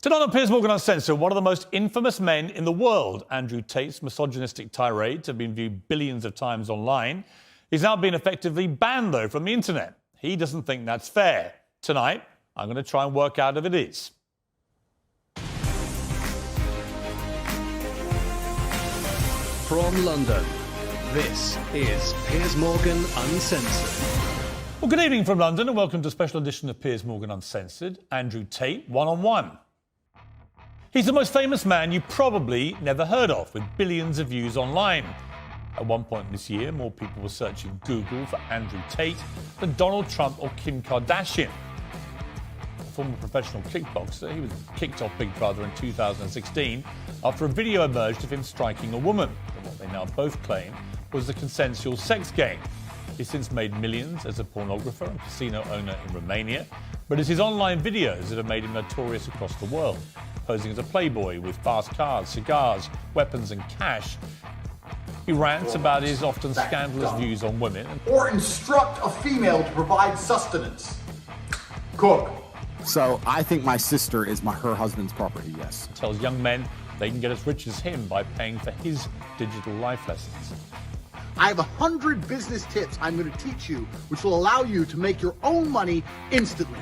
Tonight on Piers Morgan Uncensored, one of the most infamous men in the world, Andrew Tate's misogynistic tirades have been viewed billions of times online. He's now been effectively banned, though, from the internet. He doesn't think that's fair. Tonight, I'm going to try and work out if it is. From London, this is Piers Morgan Uncensored. Well, good evening from London and welcome to a special edition of Piers Morgan Uncensored. Andrew Tate, one-on-one. He's the most famous man you probably never heard of, with billions of views online. At one point this year, more people were searching Google for Andrew Tate than Donald Trump or Kim Kardashian. A former professional kickboxer, he was kicked off Big Brother in 2016 after a video emerged of him striking a woman, in what they now both claim was a consensual sex game. He's since made millions as a pornographer and casino owner in Romania, but it's his online videos that have made him notorious across the world, posing as a playboy with fast cars, cigars, weapons and cash. He rants about his often scandalous views on women. Or instruct a female to provide sustenance. Cook. So I think my sister is her husband's property, yes. Tells young men they can get as rich as him by paying for his digital life lessons. I have 100 business tips I'm going to teach you, which will allow you to make your own money instantly.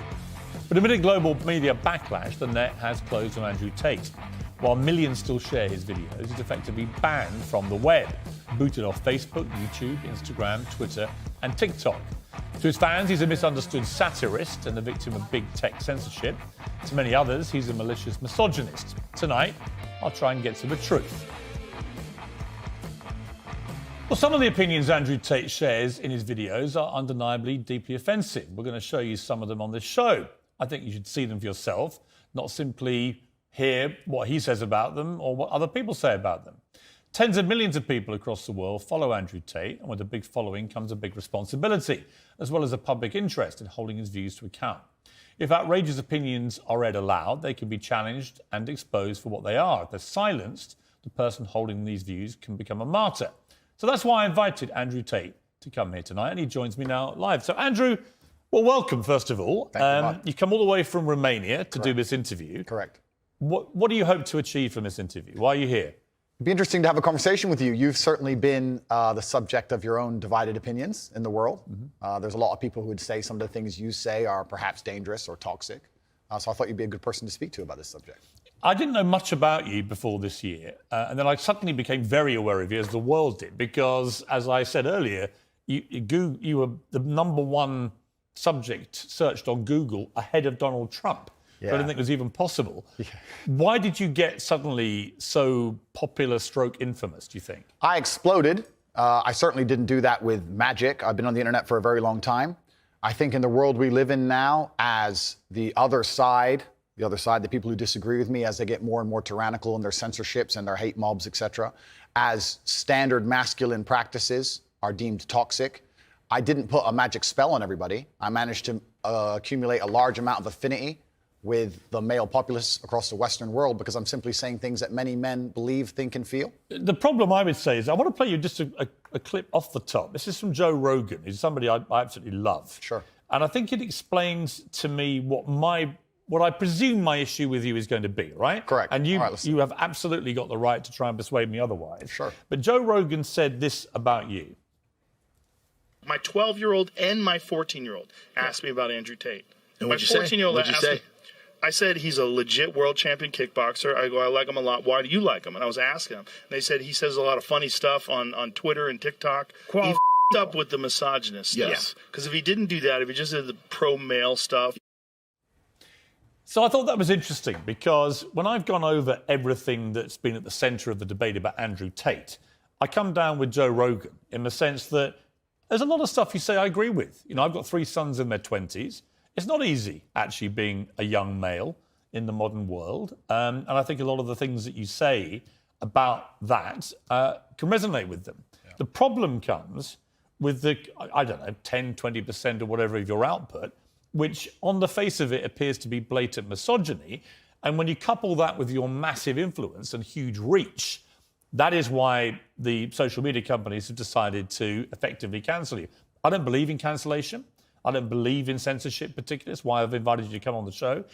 But amid a global media backlash, the net has closed on Andrew Tate. While millions still share his videos, he's effectively banned from the web, booted off Facebook, YouTube, Instagram, Twitter and TikTok. To his fans, he's a misunderstood satirist and the victim of big tech censorship. To many others, he's a malicious misogynist. Tonight, I'll try and get to the truth. Well, some of the opinions Andrew Tate shares in his videos are undeniably deeply offensive. We're going to show you some of them on this show. I think you should see them for yourself, not simply hear what he says about them or what other people say about them. Tens of millions of people across the world follow Andrew Tate, and with a big following comes a big responsibility, as well as a public interest in holding his views to account. If outrageous opinions are read aloud, they can be challenged and exposed for what they are. If they're silenced, the person holding these views can become a martyr. So that's why I invited Andrew Tate to come here tonight, and he joins me now live. So, Andrew, well, welcome, first of all. You've come all the way from Romania to do this interview. Correct. What do you hope to achieve from this interview? Why are you here? It'd be interesting to have a conversation with you. You've certainly been the subject of your own divided opinions in the world. Mm-hmm. There's a lot of people who would say some of the things you say are perhaps dangerous or toxic. So I thought you'd be a good person to speak to about this subject. I didn't know much about you before this year, and then I suddenly became very aware of you, as the world did, because, as I said earlier, you were the number one subject searched on Google ahead of Donald Trump. Yeah. I didn't think it was even possible. Yeah. Why did you get suddenly so popular / infamous, do you think? I exploded. I certainly didn't do that with magic. I've been on the internet for a very long time. I think in the world we live in now, as the other side, the people who disagree with me, as they get more and more tyrannical in their censorships and their hate mobs, etc., as standard masculine practices are deemed toxic, I didn't put a magic spell on everybody. I managed to accumulate a large amount of affinity with the male populace across the Western world because I'm simply saying things that many men believe, think, and feel. The problem I would say is I want to play you just a clip off the top. This is from Joe Rogan, who's somebody I absolutely love. Sure. And I think it explains to me what I presume my issue with you is going to be, right? Correct. And you have absolutely got the right to try and persuade me otherwise. Sure. But Joe Rogan said this about you. My 12-year-old and my 14-year-old asked me about Andrew Tate. And my what'd you say? 14-year-old What'd you asked say? me, I said he's a legit world champion kickboxer. I go, I like him a lot. Why do you like him? And I was asking him. And they said he says a lot of funny stuff on Twitter and TikTok. He f***ed up with the misogynist stuff. Yes. Because if he didn't do that, if he just did the pro-male stuff. So I thought that was interesting because when I've gone over everything that's been at the centre of the debate about Andrew Tate, I come down with Joe Rogan in the sense that there's a lot of stuff you say I agree with. You know, I've got 3 sons in their 20s. It's not easy, actually, being a young male in the modern world. And I think a lot of the things that you say about that can resonate with them. Yeah. The problem comes with the, I don't know, 10, 20% or whatever of your output, which on the face of it appears to be blatant misogyny. And when you couple that with your massive influence and huge reach, that is why the social media companies have decided to effectively cancel you. I don't believe in cancellation. I don't believe in censorship particularly. That's why I've invited you to come on the show.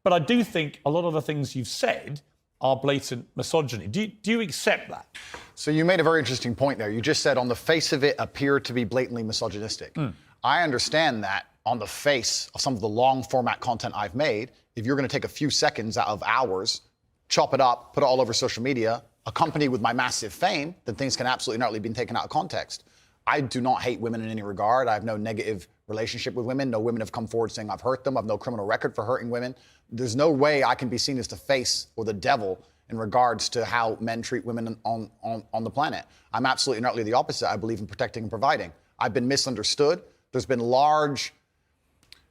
But I do think a lot of the things you've said are blatant misogyny. Do you accept that? So you made a very interesting point there. You just said on the face of it appear to be blatantly misogynistic. I understand that on the face of some of the long format content I've made, if you're going to take a few seconds out of hours, chop it up, put it all over social media, accompanied with my massive fame, then things can absolutely not be taken out of context. I do not hate women in any regard. I have no negative relationship with women. No women have come forward saying I've hurt them. I have no criminal record for hurting women. There's no way I can be seen as the face or the devil in regards to how men treat women on the planet. I'm absolutely and utterly the opposite. I believe in protecting and providing. I've been misunderstood. There's been large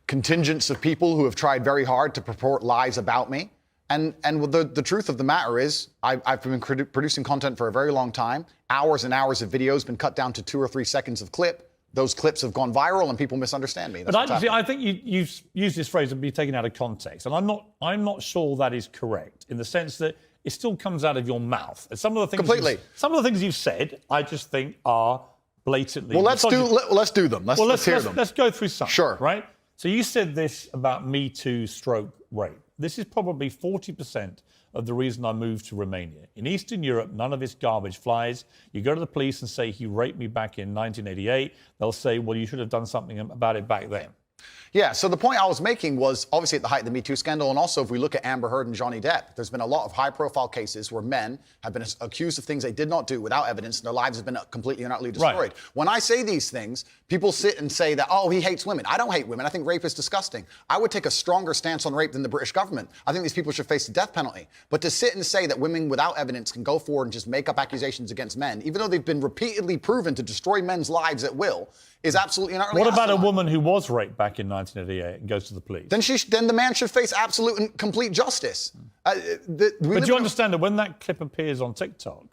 contingents of people who have tried very hard to purport lies about me. And the truth of the matter is, I've been producing content for a very long time. Hours and hours of videos been cut down to 2 or 3 seconds of clip. Those clips have gone viral and people misunderstand me. But I think you've used this phrase of be taken out of context. And I'm not sure that is correct in the sense that it still comes out of your mouth. And some of the things some of the things you've said, I just think are blatantly. Well, let's do them. Let's hear them. Let's go through some. Sure. Right? So you said this about Me Too / rape. This is probably 40% of the reason I moved to Romania. In Eastern Europe, none of this garbage flies. You go to the police and say, he raped me back in 1988. They'll say, well, you should have done something about it back then. Yeah, so the point I was making was obviously at the height of the Me Too scandal, and also if we look at Amber Heard and Johnny Depp, there's been a lot of high-profile cases where men have been accused of things they did not do without evidence, and their lives have been completely and utterly destroyed. Right. When I say these things, people sit and say that, oh, he hates women. I don't hate women. I think rape is disgusting. I would take a stronger stance on rape than the British government. I think these people should face the death penalty. But to sit and say that women without evidence can go forward and just make up accusations against men, even though they've been repeatedly proven to destroy men's lives at will, is absolutely and utterly What about a asinine. woman who was raped back in 1988 and goes to the police? Then the man should face absolute and complete justice. But do you understand that when that clip appears on TikTok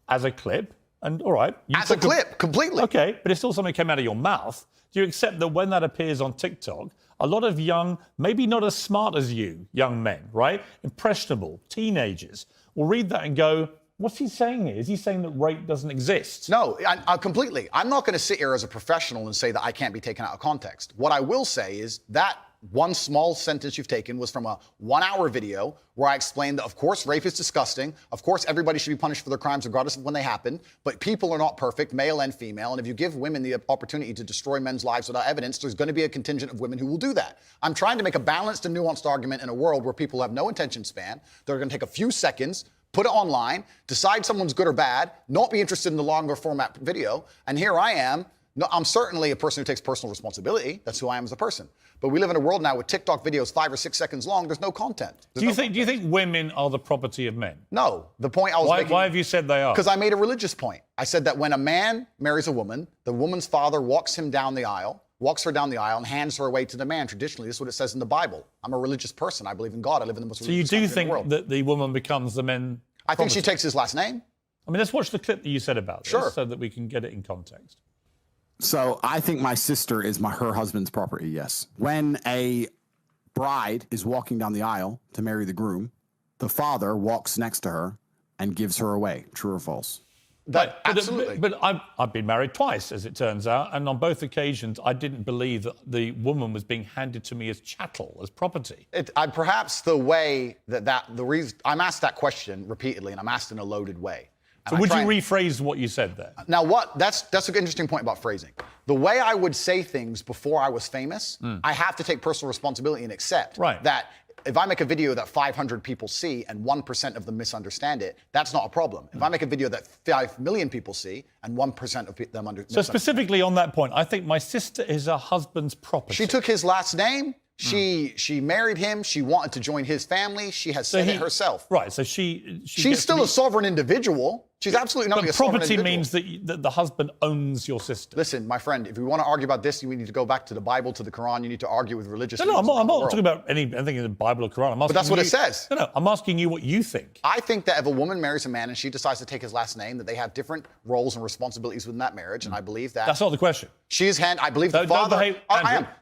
as a clip, and all right, as a clip, completely. Okay, but it's still something that came out of your mouth. Do you accept that when that appears on TikTok, a lot of young, maybe not as smart as you, young men, right, impressionable teenagers, will read that and go, what's he saying here? Is he saying that rape doesn't exist? No, completely. I'm not going to sit here as a professional and say that I can't be taken out of context. What I will say is that one small sentence you've taken was from a 1-hour video where I explained that, of course, rape is disgusting. Of course, everybody should be punished for their crimes regardless of when they happen. But people are not perfect, male and female. And if you give women the opportunity to destroy men's lives without evidence, there's going to be a contingent of women who will do that. I'm trying to make a balanced and nuanced argument in a world where people have no attention span. They're going to take a few seconds, put it online, decide someone's good or bad, not be interested in the longer format video. And here I am. No, I'm certainly a person who takes personal responsibility. That's who I am as a person. But we live in a world now with TikTok videos 5 or 6 seconds long. There's no content. Do you think women are the property of men? No. The point I was making... Why have you said they are? Because I made a religious point. I said that when a man marries a woman, the woman's father walks her down the aisle, and hands her away to the man. Traditionally, this is what it says in the Bible. I'm a religious person. I believe in God. I live in the most religious country in the world. So you do think that the woman becomes the men? I think she takes his last name. I mean, let's watch the clip that you said about this so that we can get it in context. So I think my sister is her husband's property, yes. When a bride is walking down the aisle to marry the groom, the father walks next to her and gives her away. True or false? Absolutely. But I've been married twice, as it turns out, and on both occasions, I didn't believe that the woman was being handed to me as chattel, as property. Perhaps the way the reason I'm asked that question repeatedly, and I'm asked in a loaded way. So would you rephrase what you said there? Now, that's an interesting point about phrasing. The way I would say things before I was famous, I have to take personal responsibility and accept that if I make a video that 500 people see and 1% of them misunderstand it, that's not a problem. If I make a video that 5 million people see and 1% of them understand. So specifically on that point, I think my sister is her husband's property. She took his last name. She married him. She wanted to join his family. She has said it herself. Right. So she's still a sovereign individual. She's absolutely not a sovereign individual. But property means that the husband owns your sister. Listen, my friend, if we want to argue about this, you need to go back to the Bible, to the Quran. You need to argue with religious. No, I'm not talking about anything in the Bible or Quran. But that's what it says. No, I'm asking you what you think. I think that if a woman marries a man and she decides to take his last name, that they have different roles and responsibilities within that marriage, and I believe that. That's not the question. I believe the father.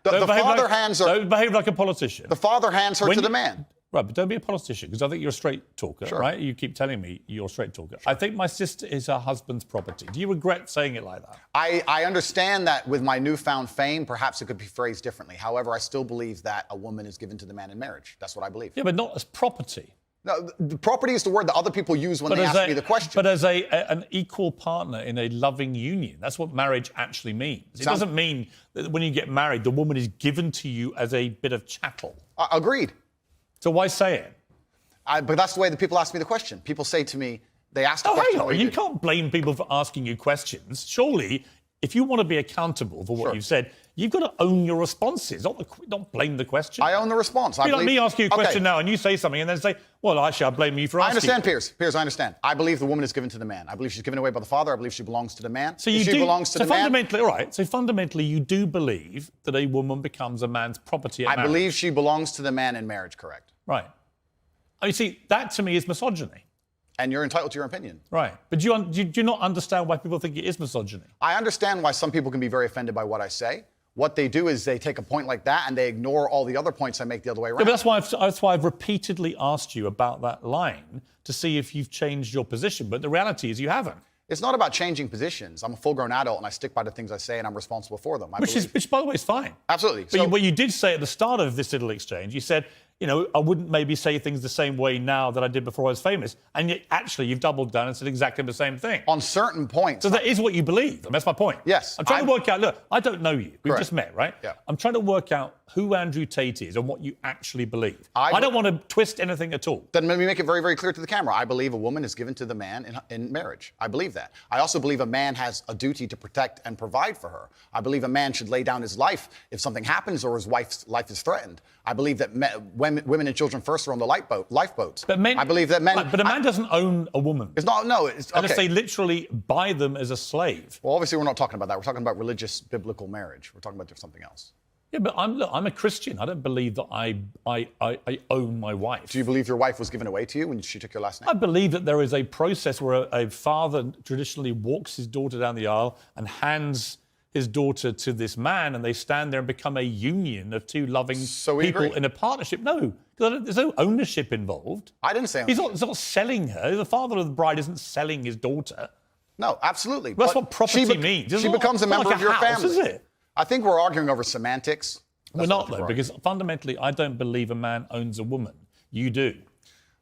The father hands her. Don't behave like a politician. The father hands her to the man. Right, but don't be a politician, because I think you're a straight talker, Sure. right? You keep telling me you're a straight talker. I think my sister is her husband's property. Do you regret saying it like that? I understand that with my newfound fame, perhaps it could be phrased differently. However, I still believe that a woman is given to the man in marriage. That's what I believe. Yeah, but not as property. No, the property is the word that other people use when they ask me the question. But as an equal partner in a loving union. That's what marriage actually means. It doesn't mean that when you get married, the woman is given to you as a bit of chattel. Agreed. So why say it? But that's the way that people ask me the question. People say to me, they ask the Oh, question. hang on. You can't blame people for asking you questions. Surely, if you want to be accountable for what you've said, you've got to own your responses, not blame the question. I own the response. It'd be like me asking you a question now and you say something and then say, well, actually, I blame you for asking. I understand, Piers. Piers, I understand. I believe the woman is given to the man. I believe she's given away by the father. I believe she belongs to the man. So if she belongs to the man. Fundamentally, all right. So fundamentally, you do believe that a woman becomes a man's property at marriage. I believe she belongs to the man in marriage, correct. Right. I mean, see, that to me is misogyny. And you're entitled to your opinion. Right. But do you not understand why people think it is misogyny? I understand why some people can be very offended by what I say. What they do is they take a point like that and they ignore all the other points I make the other way around. Yeah, but that's why I've repeatedly asked you about that line to see if you've changed your position. But the reality is you haven't. It's not about changing positions. I'm a full-grown adult and I stick by the things I say and I'm responsible for them. Which, by the way, is fine. Absolutely. But what you did say at the start of this little exchange, you said, you know, I wouldn't maybe say things the same way now that I did before I was famous. And yet, actually, you've doubled down and said exactly the same thing. On certain points. So that is what you believe. I mean, that's my point. Yes. I'm trying to work out, look, I don't know you. We've just met, right? Yeah. I'm trying to work out who Andrew Tate is and what you actually believe. I don't want to twist anything at all. Then let me make it very, very clear to the camera. I believe a woman is given to the man in marriage. I believe that. I also believe a man has a duty to protect and provide for her. I believe a man should lay down his life if something happens or his wife's life is threatened. I believe that women and children first are on the lifeboats. But men, I believe that men. But a man doesn't own a woman. It's not. No. It's okay. Unless they literally buy them as a slave. Well, obviously, we're not talking about that. We're talking about religious, biblical marriage. We're talking about something else. Yeah, but I'm a Christian. I don't believe that I own my wife. Do you believe your wife was given away to you when she took your last name? I believe that there is a process where a father traditionally walks his daughter down the aisle and hands his daughter to this man, and they stand there and become a union of two loving people in a partnership. No, there's no ownership involved. I didn't say ownership. He's not selling her. The father of the bride isn't selling his daughter. No, absolutely. That's what property means. She becomes a member like of your house, family. Is it? I think we're arguing over semantics. We're not, though, because fundamentally, I don't believe a man owns a woman. You do.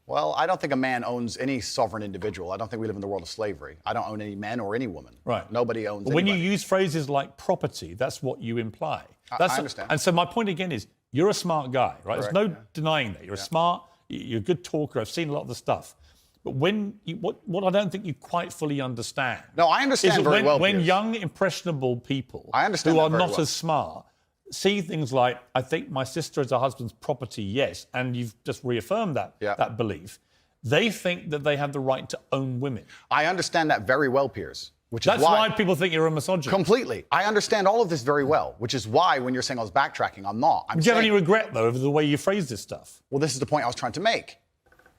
Well, I don't think a man owns any sovereign individual. I don't think we live in the world of slavery. I don't own any men or any woman. Right. Nobody owns But when you anybody. use phrases like property, that's what you imply. I understand. And so my point again is, you're a smart guy, right? There's no denying that. You're smart, you're a good talker. I've seen a lot of the stuff. But what I don't think you quite fully understand. No, I understand very well, When Piers. young, impressionable people I understand who that are very not well. as smart see things like, I think my sister is her husband's property, yes, and you've just reaffirmed that belief. They think that they have the right to own women. I understand that very well, Piers. That's why people think you're a misogynist. Completely. I understand all of this very well, which is why when you're saying I was backtracking, I'm not. Do you have any regret, though, over the way you phrase this stuff? Well, this is the point I was trying to make.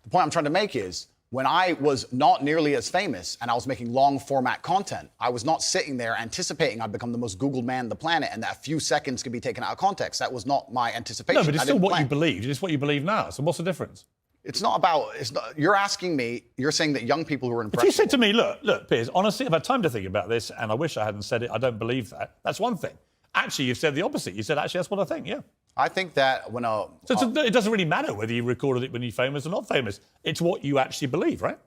The point I'm trying to make is when I was not nearly as famous and I was making long format content, I was not sitting there anticipating I'd become the most Googled man on the planet and that a few seconds could be taken out of context. That was not my anticipation. No, but it's I still didn't what plan. you believed. It's what you believe now. So what's the difference? It's not about, you're asking me, you're saying that young people who are If impressionable. you said to me, look, Piers, honestly, I've had time to think about this and I wish I hadn't said it, I don't believe that. That's one thing. Actually, you've said the opposite. You said, actually, that's what I think, yeah. I think that when So it doesn't really matter whether you recorded it when you're famous or not famous. It's what you actually believe, right?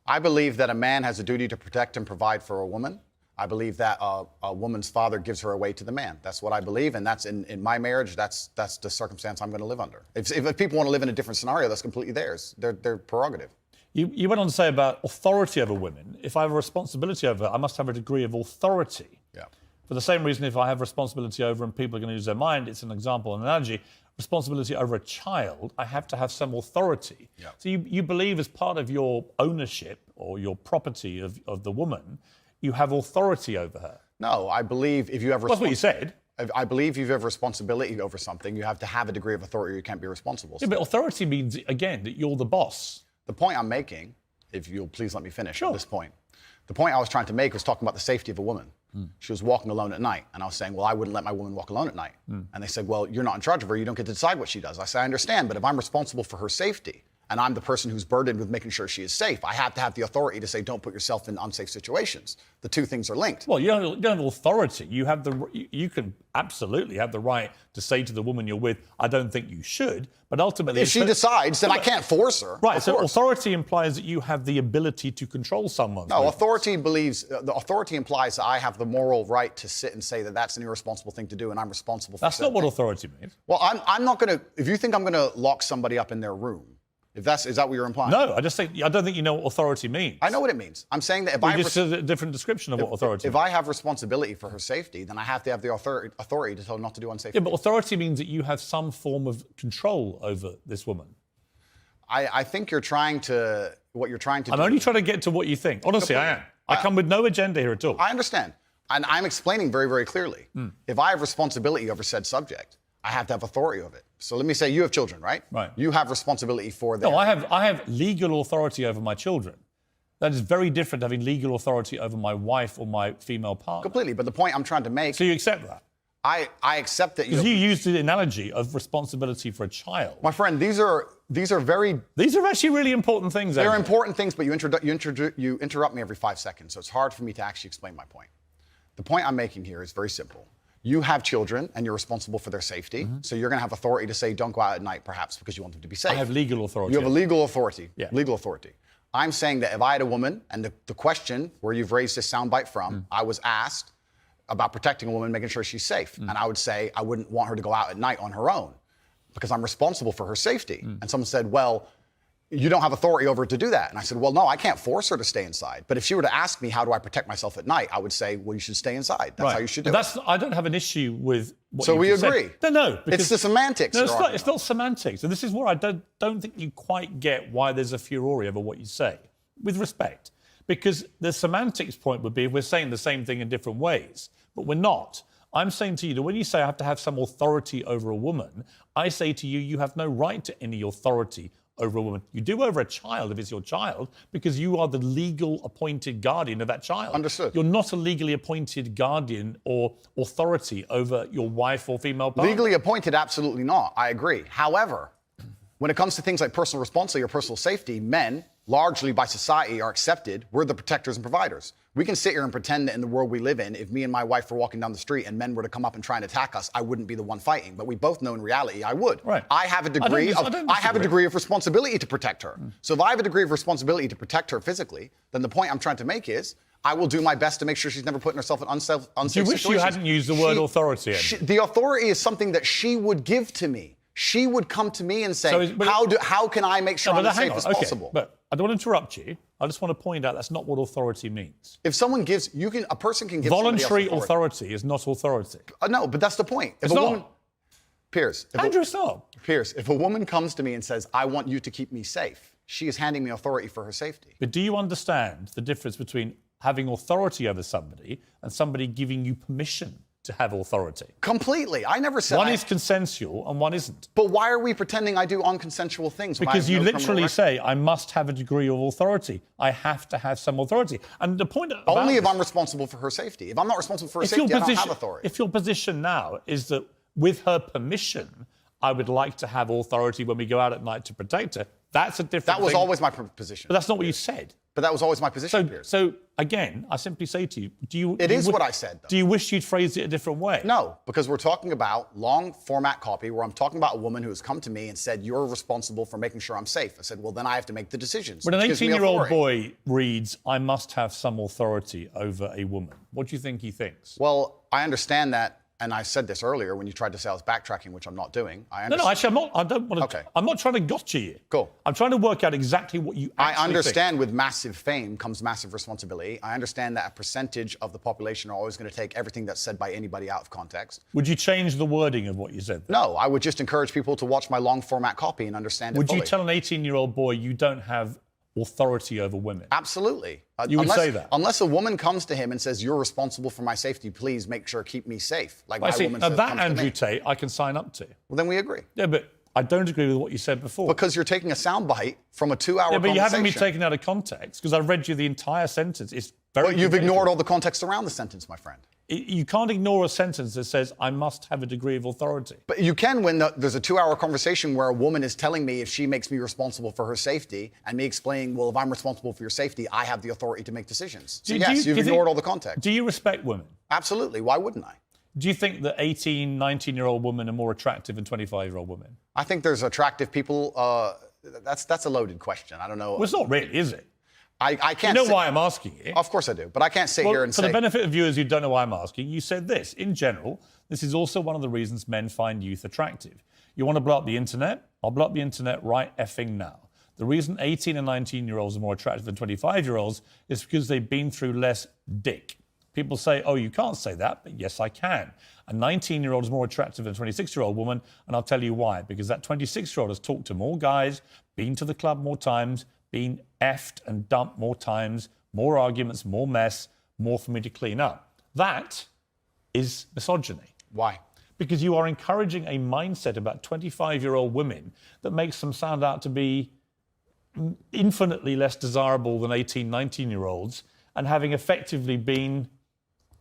I believe that a man has a duty to protect and provide for a woman. I believe that a woman's father gives her away to the man. That's what I believe, and that's in my marriage. That's the circumstance I'm going to live under. If people want to live in a different scenario, that's completely theirs. Their prerogative. You went on to say about authority over women. If I have a responsibility over her, I must have a degree of authority. Yeah. For the same reason, if I have responsibility over and people are going to use their mind, it's an example, an analogy. Responsibility over a child, I have to have some authority. Yeah. So you believe as part of your ownership or your property of the woman, you have authority over her. No, I believe if you have That's what you said. I believe if you have responsibility over something, you have to have a degree of authority or you can't be responsible. Yeah, but authority means, again, that you're the boss. The point I'm making, if you'll please let me finish Sure. at this point, the point I was trying to make was talking about the safety of a woman. She was walking alone at night. And I was saying, well, I wouldn't let my woman walk alone at night. And they said, well, you're not in charge of her. You don't get to decide what she does. I said, I understand, but if I'm responsible for her safety and I'm the person who's burdened with making sure she is safe, I have to have the authority to say, don't put yourself in unsafe situations. The two things are linked. Well, you don't have authority. You can absolutely have the right to say to the woman you're with, I don't think you should, but ultimately... If she decides, then I can't force her. Right, so authority implies that you have the ability to control someone. No, authority implies that I have the moral right to sit and say that that's an irresponsible thing to do and I'm responsible for That's not what authority means. Well, I'm not going to... If you think I'm going to lock somebody up in their room, is that what you're implying? No, I don't think you know what authority means. I know what it means. I'm saying that if I just a different description of what authority means. If I have responsibility for her safety, then I have to have the authority to tell her not to do unsafe things. Yeah, but authority means that you have some form of control over this woman. I think what you're trying to do... I'm only trying to get to what you think. Honestly, I am. I come with no agenda here at all. I understand. And I'm explaining very, very clearly. If I have responsibility over said subject, I have to have authority of it. So let me say you have children, right? Right. You have responsibility for them. No, I have legal authority over my children. That is very different to having legal authority over my wife or my female partner. Completely. But the point I'm trying to make... So you accept that? I accept that you used the analogy of responsibility for a child. My friend, these are very... These are actually really important things. They're important things, but you interrupt me every 5 seconds, so it's hard for me to actually explain my point. The point I'm making here is very simple. You have children, and you're responsible for their safety, so you're going to have authority to say, don't go out at night, perhaps, because you want them to be safe. I have legal authority. You have a legal authority. Yeah. Legal authority. I'm saying that if I had a woman, and the question where you've raised this soundbite from, I was asked about protecting a woman, making sure she's safe. And I would say I wouldn't want her to go out at night on her own because I'm responsible for her safety. And someone said, well, you don't have authority over her to do that. And I said, well, no, I can't force her to stay inside. But if she were to ask me, how do I protect myself at night? I would say, well, you should stay inside. That's how you should do it. I don't have an issue with what so you we just agree. Said. No. It's the semantics. No, it's not semantics. And this is where I don't think you quite get why there's a furore over what you say, with respect. Because the semantics point would be if we're saying the same thing in different ways, but we're not. I'm saying to you that when you say I have to have some authority over a woman, I say to you, you have no right to any authority over a woman. You do over a child if it's your child, because you are the legal appointed guardian of that child. Understood. You're not a legally appointed guardian or authority over your wife or female partner. Legally appointed, absolutely not. I agree. However, when it comes to things like personal responsibility or personal safety, men, largely by society, are accepted. We're the protectors and providers. We can sit here and pretend that in the world we live in, if me and my wife were walking down the street and men were to come up and try and attack us, I wouldn't be the one fighting. But we both know in reality I would. Right. I have a degree of responsibility to protect her. So if I have a degree of responsibility to protect her physically, then the point I'm trying to make is I will do my best to make sure she's never putting herself in unsafe situations. Do you wish you hadn't used the word authority? The authority is something that she would give to me. She would come to me and say, how can I make sure I'm as safe as possible? But I don't want to interrupt you. I just want to point out that's not what authority means. If someone gives, a person can give voluntary authority is not authority. No, but that's the point. It's not. Piers. Andrew, it's not. Piers, if a woman comes to me and says, I want you to keep me safe, she is handing me authority for her safety. But do you understand the difference between having authority over somebody and somebody giving you permission to have authority? Completely. I never said one is consensual and one isn't. But why are we pretending I do unconsensual things? Because you literally say, I must have a degree of authority. I have to have some authority. And the point about only if I'm responsible for her safety. If I'm not responsible for her safety, I don't have authority. If your position now is that with her permission, I would like to have authority when we go out at night to protect her, that's a different thing. That was always my position. But that's not what you said. But that was always my position, Piers. So again, I simply say to you, It is what I said, though. Do you wish you'd phrased it a different way? No, because we're talking about long format copy where I'm talking about a woman who has come to me and said, you're responsible for making sure I'm safe. I said, well, then I have to make the decisions. When an 18-year-old boy reads, I must have some authority over a woman, what do you think he thinks? Well, I understand that. And I said this earlier when you tried to say I was backtracking, which I'm not doing. No, actually, I'm not. I don't want to. Okay. I'm not trying to gotcha you. Cool. I'm trying to work out exactly what you actually I understand think. With massive fame comes massive responsibility. I understand that a percentage of the population are always going to take everything that's said by anybody out of context. Would you change the wording of what you said? No, I would just encourage people to watch my long format copy and understand it fully. Would you tell an 18-year-old boy you don't have authority over women? Absolutely. You would say that? Unless a woman comes to him and says, you're responsible for my safety, please make sure keep me safe. Like my woman now says, that, comes to Andrew me. Tate, I can sign up to. Well, then we agree. Yeah, but I don't agree with what you said before. Because you're taking a soundbite from a 2-hour yeah, but conversation. you haven't been taken out of context because I read you the entire sentence. It's very. But you've ignored all the context around the sentence, my friend. You can't ignore a sentence that says, I must have a degree of authority. But you can when there's a 2-hour conversation where a woman is telling me if she makes me responsible for her safety and me explaining, well, if I'm responsible for your safety, I have the authority to make decisions. So yes, you've ignored all the context. Do you respect women? Absolutely. Why wouldn't I? Do you think that 18, 19-year-old women are more attractive than 25-year-old women? I think there's attractive people. That's a loaded question. I don't know. Well, it's not really, is it? I can't. You know why I'm asking you? Of course I do, but I can't sit here and for say. the benefit of viewers who don't know why I'm asking, you said this. In general, this is also one of the reasons men find youth attractive. You want to blow up the internet? I'll blow up the internet right effing now. The reason 18 and 19-year-olds are more attractive than 25-year-olds is because they've been through less dick. People say, oh, you can't say that, but yes, I can. A 19-year-old is more attractive than a 26-year-old woman, and I'll tell you why. Because that 26-year-old has talked to more guys, been to the club more times, been effed and dumped more times, more arguments, more mess, more for me to clean up. That is misogyny. Why? Because you are encouraging a mindset about 25-year-old women that makes them sound out to be infinitely less desirable than 18, 19-year-olds and having effectively been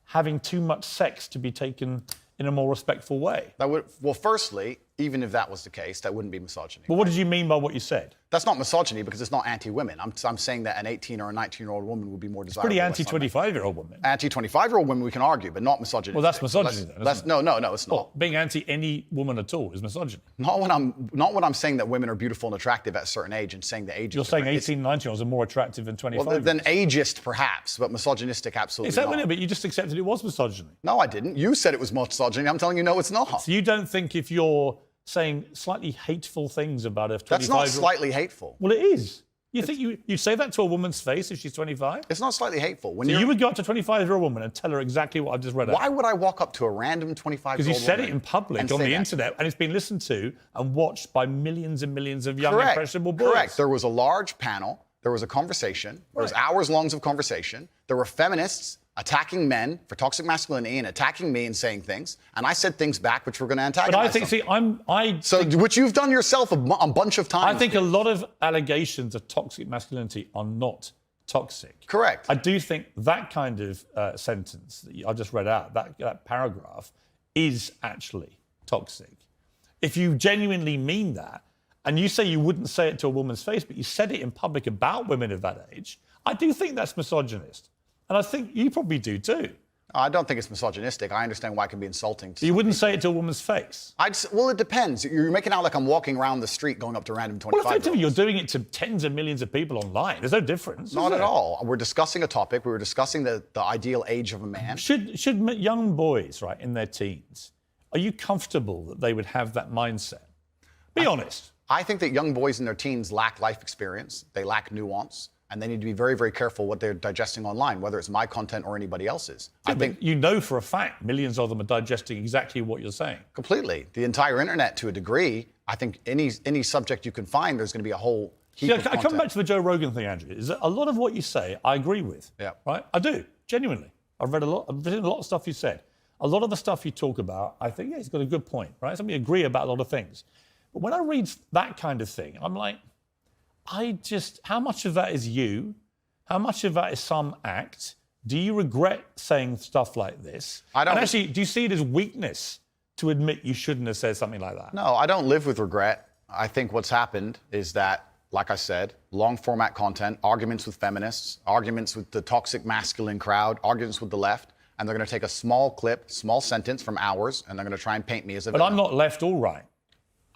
having too much sex to be taken in a more respectful way. Well, firstly, even if that was the case, that wouldn't be misogyny. But what did you mean by what you said? That's not misogyny because it's not anti-women. I'm saying that an 18 or a 19-year-old woman would be more desirable. Pretty anti-25-year-old woman. Anti-25-year-old women we can argue, but not misogyny. Well, that's misogyny then, isn't it? No, it's not. Well, being anti any woman at all is misogyny. Not when I'm saying that women are beautiful and attractive at a certain age and saying the age You're is saying different. 18, 19-year-olds are more attractive than 25 Well, then ageist perhaps, but misogynistic absolutely Is that not. but you just accepted it was misogyny? No, I didn't. You said it was misogyny. I'm telling you, no, it's not. So you don't think if you're saying slightly hateful things about a 25-year-old... That's not slightly hateful. Well, it is. You think you'd say that to a woman's face if she's 25? It's not slightly hateful. When So you would go up to a 25-year-old woman and tell her exactly what I've just read out? Why would I walk up to a random 25-year-old woman? Because you said it in public on the internet and it's been listened to and watched by millions and millions of young, impressionable boys. Correct. There was a large panel. There was a conversation. There was hours long of conversation. There were feminists attacking men for toxic masculinity and attacking me and saying things. And I said things back which were going to antagonize them. Which you've done yourself a bunch of times. I think a lot of allegations of toxic masculinity are not toxic. Correct. I do think that kind of sentence that I just read out, that paragraph, is actually toxic. If you genuinely mean that, and you say you wouldn't say it to a woman's face, but you said it in public about women of that age, I do think that's misogynist. And I think you probably do too. I don't think it's misogynistic. I understand why it can be insulting to You wouldn't say it to a woman's face? Well, it depends. You're making out like I'm walking around the street going up to random 25-year-olds. Well, effectively, you're doing it to tens of millions of people online. There's no difference. Not at all. We're discussing a topic. We were discussing the ideal age of a man. Should young boys, right, in their teens, are you comfortable that they would have that mindset? Be honest. I think that young boys in their teens lack life experience. They lack nuance. And they need to be very, very careful what they're digesting online, whether it's my content or anybody else's. Yeah, I think you know for a fact millions of them are digesting exactly what you're saying. Completely. The entire internet, to a degree, I think any subject you can find, there's going to be a whole heap of content. I come back to the Joe Rogan thing, Andrew. Is that a lot of what you say, I agree with. Yeah. Right? I do, genuinely. I've written a lot of stuff you said. A lot of the stuff you talk about, I think, yeah, he's got a good point, right? So we agree about a lot of things. But when I read that kind of thing, I'm like, how much of that is you? How much of that is some act? Do you regret saying stuff like this? I don't. And actually, do you see it as weakness to admit you shouldn't have said something like that? No, I don't live with regret. I think what's happened is that, like I said, long format content, arguments with feminists, arguments with the toxic masculine crowd, arguments with the left, and they're going to take a small clip, small sentence from ours, and they're going to try and paint me as a villain. But I'm not left or right.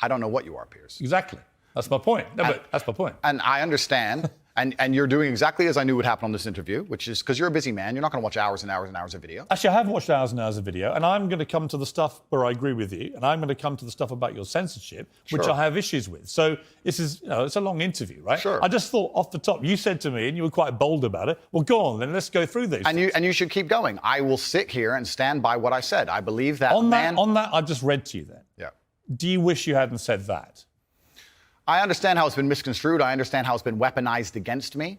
I don't know what you are, Piers. Exactly. That's my point. But that's my point. And I understand. And you're doing exactly as I knew would happen on this interview, which is because you're a busy man. You're not going to watch hours and hours and hours of video. Actually, I have watched hours and hours of video, and I'm going to come to the stuff where I agree with you, and I'm going to come to the stuff about your censorship, which I have issues with. So this is, it's a long interview, right? Sure. I just thought off the top, you said to me, and you were quite bold about it, well, go on, then let's go through these. And you should keep going. I will sit here and stand by what I said. I believe that on that, I just read to you then. Yeah. Do you wish you hadn't said that? I understand how it's been misconstrued. I understand how it's been weaponized against me.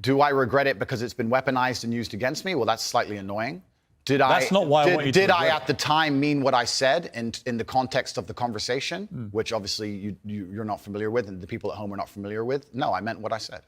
Do I regret it because it's been weaponized and used against me? Well, that's slightly annoying. That's not why I want you to Did I agree. at the time mean what I said in the context of the conversation, which obviously you're not familiar with and the people at home are not familiar with? No, I meant what I said.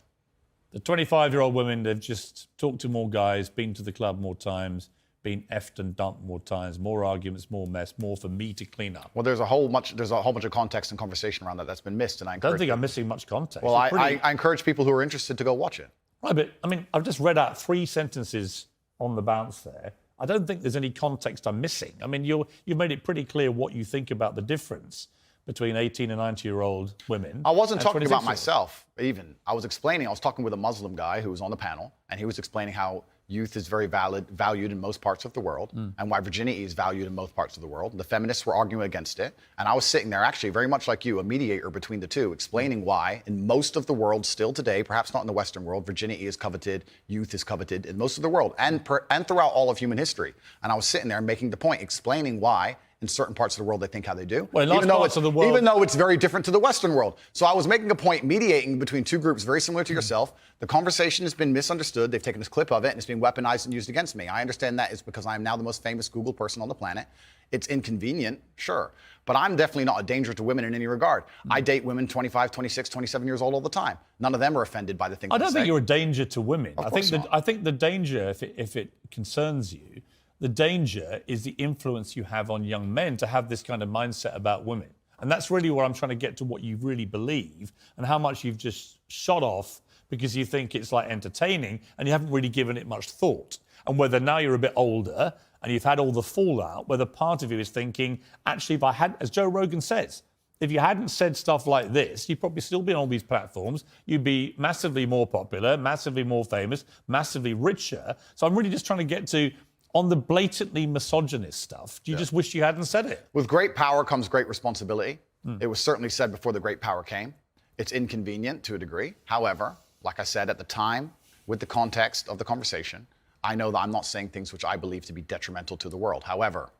The 25-year-old women, they've just talked to more guys, been to the club more times, been effed and dumped more times, more arguments, more mess, more for me to clean up. Well, there's a whole bunch of context and conversation around that's been missed, and I I don't encourage think I'm missing much context. Well, It's pretty- I encourage people who are interested to go watch it. Right, but I mean, I've just read out 3 sentences on the bounce there. I don't think there's any context I'm missing. I mean, you've made it pretty clear what you think about the difference between 18 and 90-year-old women. I wasn't and talking about 26-year-olds. myself, even. I was talking with a Muslim guy who was on the panel, and he was explaining how youth is very valued in most parts of the world, and why virginity is valued in most parts of the world. And the feminists were arguing against it. And I was sitting there, actually, very much like you, a mediator between the two, explaining why, in most of the world still today, perhaps not in the Western world, virginity is coveted, youth is coveted in most of the world, and throughout all of human history. And I was sitting there making the point, explaining why in certain parts of the world they think how they do. Well, in large parts of the world- Even though it's very different to the Western world. So I was making a point, mediating between two groups very similar to yourself. The conversation has been misunderstood. They've taken this clip of it, and it's being weaponized and used against me. I understand that is because I am now the most famous Google person on the planet. It's inconvenient, sure. But I'm definitely not a danger to women in any regard. I date women 25, 26, 27 years old all the time. None of them are offended by the things I don't say. think you're a danger to women. Of I course think not. I think the danger, if it concerns you, the danger is the influence you have on young men to have this kind of mindset about women. And that's really where I'm trying to get to what you really believe and how much you've just shot off because you think it's like entertaining and you haven't really given it much thought. And whether now you're a bit older and you've had all the fallout, whether part of you is thinking, actually, if I had, as Joe Rogan says, if you hadn't said stuff like this, you'd probably still be on all these platforms. You'd be massively more popular, massively more famous, massively richer. So I'm really just trying to get to, on the blatantly misogynist stuff, do you just wish you hadn't said it? With great power comes great responsibility. It was certainly said before the great power came. It's inconvenient to a degree. However, like I said at the time, with the context of the conversation, I know that I'm not saying things which I believe to be detrimental to the world. However,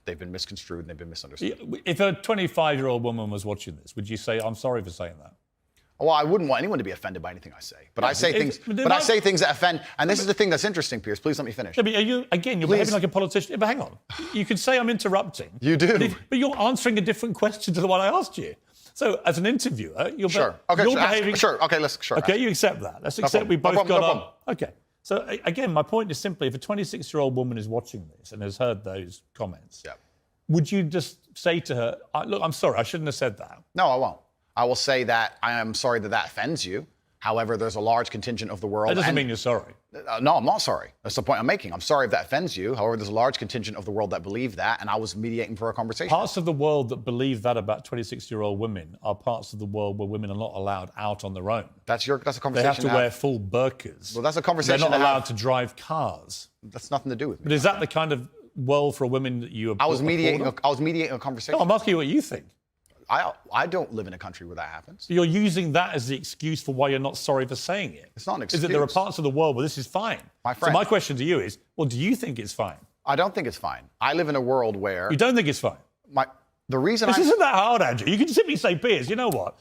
they've been misconstrued and they've been misunderstood. If a 25-year-old woman was watching this, would you say, I'm sorry for saying that? Well, I wouldn't want anyone to be offended by anything I say. But I say things that offend. And this is the thing that's interesting, Piers. Please let me finish. Yeah, but you're behaving like a politician. But hang on. You could say I'm interrupting. You do. But you're answering a different question to the one I asked you. So as an interviewer, you're Sure. Okay, you're sure. behaving... Sure. Okay, let's... Sure. Okay, you accept that. Let's accept problem. we both No problem, got no on. problem. Okay. So again, my point is simply, if a 26-year-old woman is watching this and has heard those comments, Yeah. would you just say to her, look, I'm sorry, I shouldn't have said that. No, I won't. I will say that I am sorry that offends you. However, there's a large contingent of the world... That doesn't mean you're sorry. No, I'm not sorry. That's the point I'm making. I'm sorry if that offends you. However, there's a large contingent of the world that believe that, and I was mediating for a conversation. Parts of the world that believe that about 26-year-old women are parts of the world where women are not allowed out on their own. That's a They conversation have to wear full burqas. Well, that's a conversation They're not to allowed have. to drive cars. That's nothing to do with me. But is that the kind of world for a woman that you... I was mediating applaud? a conversation. No, I'm asking you what you think. I don't live in a country where that happens. You're using that as the excuse for why you're not sorry for saying it. It's not an Is that there are excuse. parts of the world where this is fine. My friend. So my question to you is, well, do you think it's fine? I don't think it's fine. I live in a world where You don't think it's fine? the reason This I isn't that hard, Andrew. You can simply say, Piers, you know what?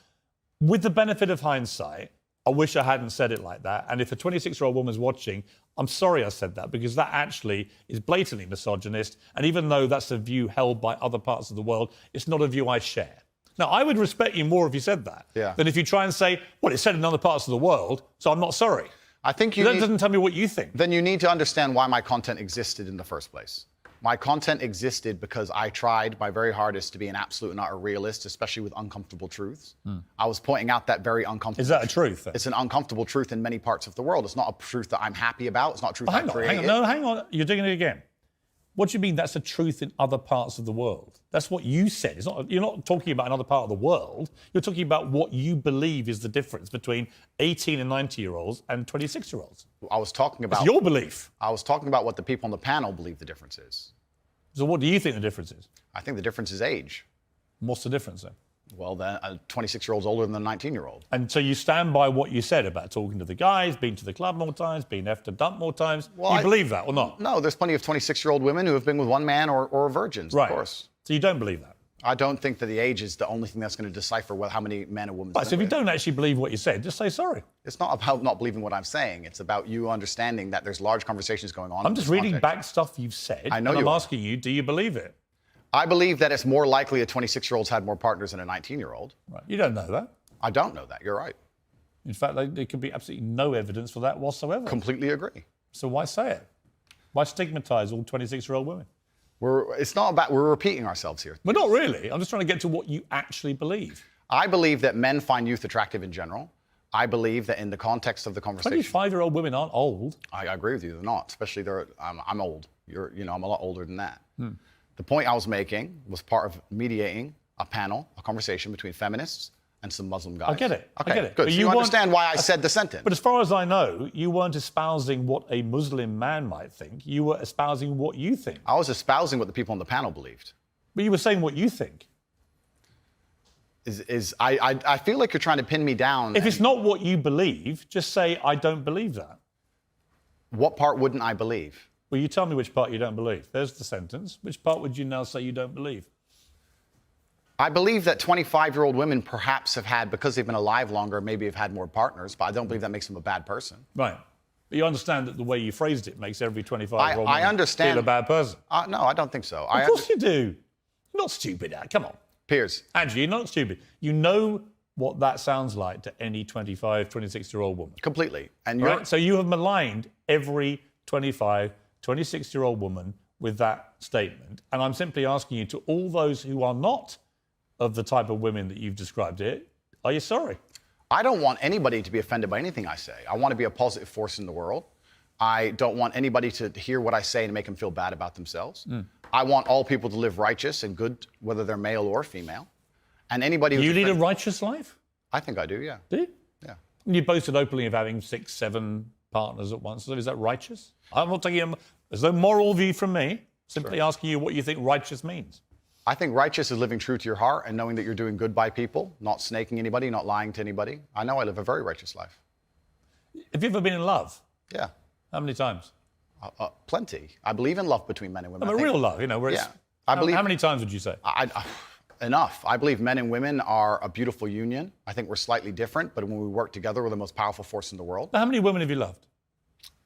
With the benefit of hindsight, I wish I hadn't said it like that. And if a 26-year-old woman's watching, I'm sorry I said that, because that actually is blatantly misogynist. And even though that's a view held by other parts of the world, it's not a view I share. Now, I would respect you more if you said that than if you try and say, well, it's said in other parts of the world, so I'm not sorry. I think That doesn't tell me what you think. Then you need to understand why my content existed in the first place. My content existed because I tried my very hardest to be an absolute and utter realist, especially with uncomfortable truths. I was pointing out that very uncomfortable... Is that a truth, then? It's an uncomfortable truth in many parts of the world. It's not a truth that I'm happy about. It's not a truth I created. Hang on. You're doing it again. What do you mean that's a truth in other parts of the world? That's what you said. You're not talking about another part of the world. You're talking about what you believe is the difference between 18 and 90-year-olds and 26-year-olds. I was talking about... It's your belief. I was talking about what the people on the panel believe the difference is. So what do you think the difference is? I think the difference is age. What's the difference then? Well, then a 26-year-old's older than a 19-year-old. And so you stand by what you said about talking to the guys, being to the club more times, being effed and dumped more times. Well, you believe that or not? No, there's plenty of 26-year-old women who have been with one man or virgins, Right. of course. So you don't believe that? I don't think that the age is the only thing that's going to decipher how many men a woman's Right, been so if you with. don't actually believe what you said, just say sorry. It's not about not believing what I'm saying. It's about you understanding that there's large conversations going on. I'm in just this reading context. back stuff you've said. I know and you I'm are. asking you, do you believe it? I believe that it's more likely a 26-year-old's had more partners than a 19-year-old. Right. You don't know that. I don't know that. You're right. In fact, there could be absolutely no evidence for that whatsoever. Completely agree. So why say it? Why stigmatize all 26-year-old women? It's not about, we're repeating ourselves here. Well, not really. I'm just trying to get to what you actually believe. I believe that men find youth attractive in general. I believe that in the context of the conversation. 25-year-old women aren't old. I agree with you. They're not, especially I'm old. I'm a lot older than that. The point I was making was part of mediating a panel, a conversation between feminists and some Muslim guys. I get it. Okay, I get it. good. But So you you understand why I said the sentence. But as far as I know, you weren't espousing what a Muslim man might think. You were espousing what you think. I was espousing what the people on the panel believed. But you were saying what you think. I feel like you're trying to pin me down. If it's not what you believe, just say, I don't believe that. What part wouldn't I believe? Well, you tell me which part you don't believe. There's the sentence. Which part would you now say you don't believe? I believe that 25-year-old women perhaps have had, because they've been alive longer, maybe have had more partners, but I don't believe that makes them a bad person. Right. But you understand that the way you phrased it makes every 25-year-old I woman understand. feel a bad person. No, I don't think so. Of course you do. You're not stupid, Ad. Come on. Piers, Andrew, you're not stupid. You know what that sounds like to any 25, 26-year-old woman. completely. And you're Right? So you have maligned every 25, 26-year-old woman with that statement. And I'm simply asking you, to all those who are not of the type of women that you've described here, are you sorry? I don't want anybody to be offended by anything I say. I want to be a positive force in the world. I don't want anybody to hear what I say and make them feel bad about themselves. I want all people to live righteous and good, whether they're male or female. And anybody who's You lead a offended- righteous life? I think I do, yeah. Do you? Yeah. You boasted openly of having 6, 7 partners at once. So is that righteous? I'm not taking there's no moral view from me. Simply asking you what you think righteous means. I think righteous is living true to your heart and knowing that you're doing good by people, not snaking anybody, not lying to anybody. I know I live a very righteous life. Have you ever been in love? Yeah. How many times? Plenty. I believe in love between men and women. I I mean, think- real love, you know, where it's... Yeah. I believe- How many times would you say? Enough. I believe men and women are a beautiful union. I think we're slightly different, but when we work together, we're the most powerful force in the world. How many women have you loved?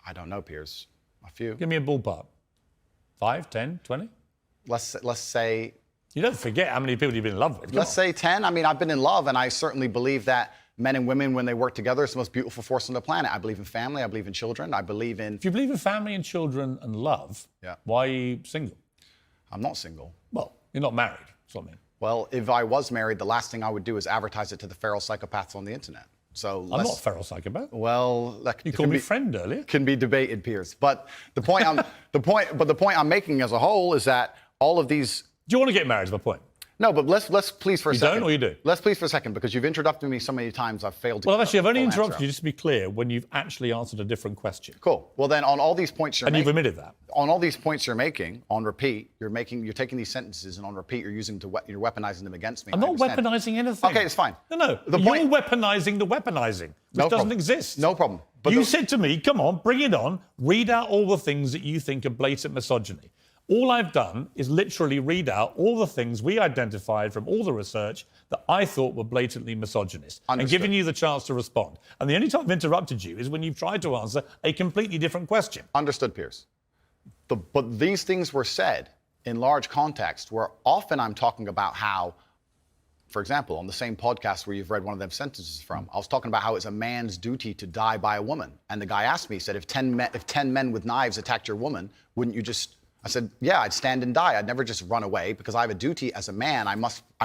I don't know, Piers. A few. Give me a ballpark. 5, 10, 20? Let's say You don't forget how many people you've been in love with. Come let's on. say 10. I mean, I've been in love, and I certainly believe that men and women, when they work together, it's the most beautiful force on the planet. I believe in family. I believe in children. I believe in. If you believe in family and children and love, Yeah. why are you single? I'm not single. Well, you're not married. That's what I mean. Well, if I was married, the last thing I would do is advertise it to the feral psychopaths on the internet. So I'm not a feral psychopath. Well, that You can called me be- friend earlier. Can be debated, Piers. But the point the point I'm making as a whole is that all of these. Do you want to get married is my point? No, but let's please for a You second. don't or you do? Let's please for a second, because you've interrupted me so many times I've failed to. Well, actually, I've only full interrupted answer. you, just to be clear, when you've actually answered a different question. Cool. Well, then on all these points And you've admitted that. on all these points you're making on repeat, you're taking these sentences and on repeat you're you're weaponizing them against me. I'm I not understand. weaponizing anything. Okay, it's fine. No. The You're point- weaponizing the weaponizing, which No doesn't problem. exist. No problem. But You the- said to me, come on, bring it on, read out all the things that you think are blatant misogyny. All I've done is literally read out all the things we identified from all the research that I thought were blatantly misogynist and Understood. given you the chance to respond. And the only time I've interrupted you is when you've tried to answer a completely different question. Understood, Piers. But these things were said in large context where often I'm talking about how, for example, on the same podcast where you've read one of them sentences from, I was talking about how it's a man's duty to die by a woman. And the guy asked me, he said, if 10 men with knives attacked your woman, wouldn't you just... I said, yeah, I'd stand and die. I'd never just run away because I have a duty as a man. I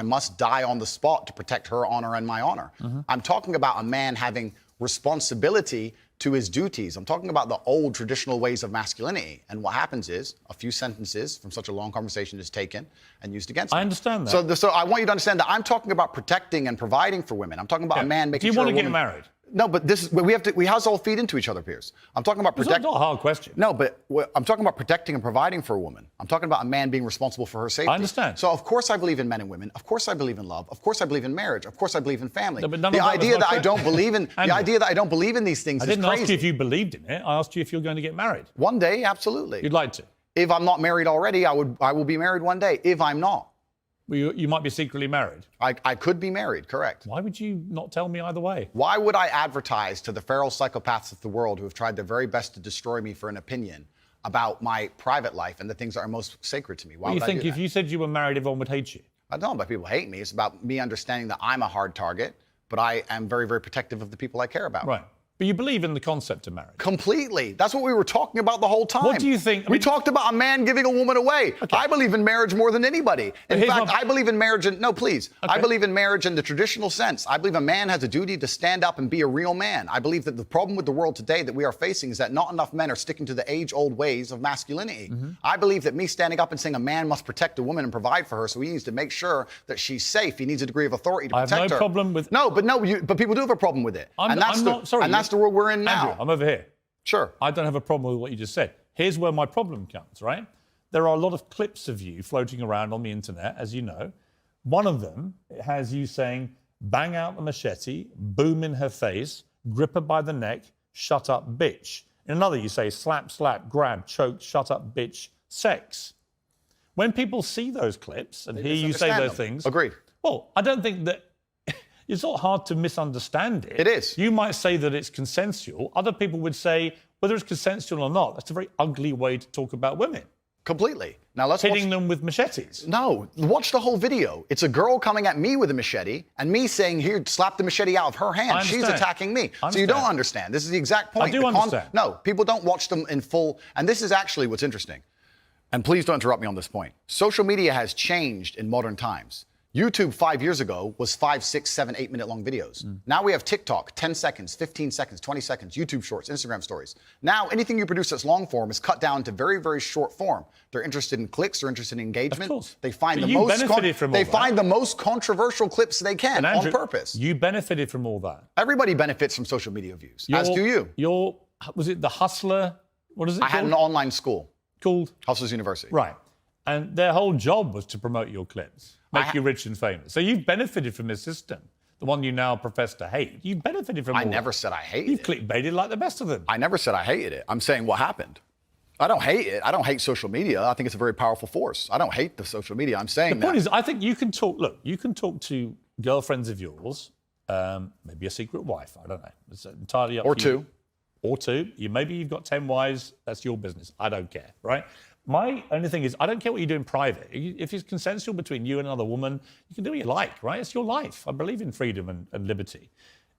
must die on the spot to protect her honor and my honor. I'm talking about a man having responsibility to his duties. I'm talking about the old traditional ways of masculinity. And what happens is a few sentences from such a long conversation is taken and used against me. I understand that. So I want you to understand that I'm talking about protecting and providing for women. I'm talking about a man making Do you sure want a to get woman- married? No, but we have to all feed into each other, Piers. I'm talking about It's not a hard question. No, but I'm talking about protecting and providing for a woman. I'm talking about a man being responsible for her safety. I understand. So of course I believe in men and women. Of course I believe in love. Of course I believe in marriage. Of course I believe in family. No, but none the of that was idea my that I question. don't believe in Andrew, the idea that I don't believe in these things I is didn't crazy. ask you if you believed in it. I asked you if you're going to get married. One day, absolutely. You'd like to. If I'm not married already, I will be married one day. If I'm not. Well, you might be secretly married. I could be married, correct. Why would you not tell me either way? Why would I advertise to the feral psychopaths of the world who have tried their very best to destroy me for an opinion about my private life and the things that are most sacred to me? Why Well, you would I think do if that? you said you were married, everyone would hate you? I don't know about people hate me. It's about me understanding that I'm a hard target, but I am very, very protective of the people I care about. Right. But you believe in the concept of marriage? Completely. That's what we were talking about the whole time. What do you think? We talked about a man giving a woman away. Okay. I believe in marriage more than anybody. In here's fact, my- I believe in marriage in, no, please. I Okay. believe in marriage in the traditional sense. I believe a man has a duty to stand up and be a real man. I believe that the problem with the world today that we are facing is that not enough men are sticking to the age-old ways of masculinity. Mm-hmm. I believe that me standing up and saying a man must protect a woman and provide for her, so he needs to make sure that she's safe. He needs a degree of authority to I have protect no her. problem with- But people do have a problem with it. I'm not- sorry, and that's the world we're in now. Andrew, I'm over here. Sure. I don't have a problem with what you just said. Here's where my problem comes, right? There are a lot of clips of you floating around on the internet, as you know. One of them has you saying, bang out the machete, boom in her face, grip her by the neck, shut up, bitch. In another, you say, slap, slap, grab, choke, shut up, bitch, sex. When people see those clips and hear you say misunderstand those them. things... Agreed. Well, I don't think that... It's not hard to misunderstand it. It is. You might say that it's consensual. Other people would say, whether it's consensual or not, that's a very ugly way to talk about women. Completely. Now let's Hitting watch. them with machetes. No, watch the whole video. It's a girl coming at me with a machete and me saying, here, slap the machete out of her hand. I She's understand. attacking me. I So you don't understand. understand. This is the exact point. I do The understand. No, people don't watch them in full. And this is actually what's interesting. And please don't interrupt me on this point. Social media has changed in modern times. YouTube 5 years ago was 5, 6, 7, 8 minute long videos. Now we have TikTok, 10 seconds, 15 seconds, 20 seconds, YouTube shorts, Instagram stories. Now anything you produce that's long form is cut down to very, very short form. They're interested in clicks, they're interested in engagement. Of course. They find But the you most benefited from all they that. find the most controversial clips they can And Andrew, on purpose. You benefited from all that. Everybody benefits from social media views, as do you. Was it the Hustler? What is it I had called? an online school, Called? Hustlers University. Right. And their whole job was to promote your clips, make you rich and famous. So you've benefited from this system, the one you now profess to hate. You've benefited from all I never that. said I hated You've it. clickbaited like the best of them. I never said I hated it. I'm saying what happened. I don't hate it. I don't hate social media. I think it's a very powerful force. I don't hate the social media. I'm saying The point is, I think you can talk. Look, you can talk to girlfriends of yours, maybe a secret wife. I don't know. It's entirely up Or to two. you. Or two. Maybe you've got 10 wives. That's your business. I don't care, right? My only thing is, I don't care what you do in private. If it's consensual between you and another woman, you can do what you like, right? It's your life. I believe in freedom and liberty.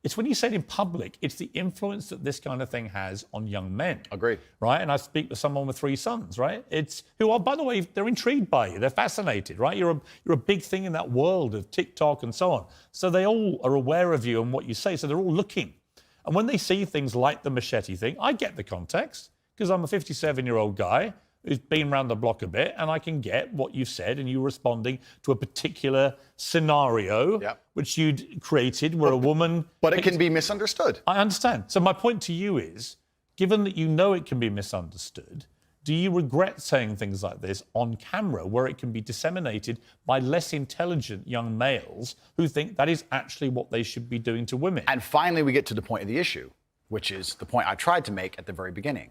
It's when you say it in public, it's the influence that this kind of thing has on young men. Agreed. Right? And I speak with someone with 3 sons, right? It's who are, by the way, they're intrigued by you. They're fascinated, right? You're a big thing in that world of TikTok and so on. So they all are aware of you and what you say. So they're all looking. And when they see things like the machete thing, I get the context because I'm a 57-year-old guy who's been around the block a bit, and I can get what you've said, and you responding to a particular scenario which you'd created where a woman... But it can be misunderstood. I understand. So my point to you is, given that you know it can be misunderstood, do you regret saying things like this on camera where it can be disseminated by less intelligent young males who think that is actually what they should be doing to women? And finally, we get to the point of the issue, which is the point I tried to make at the very beginning.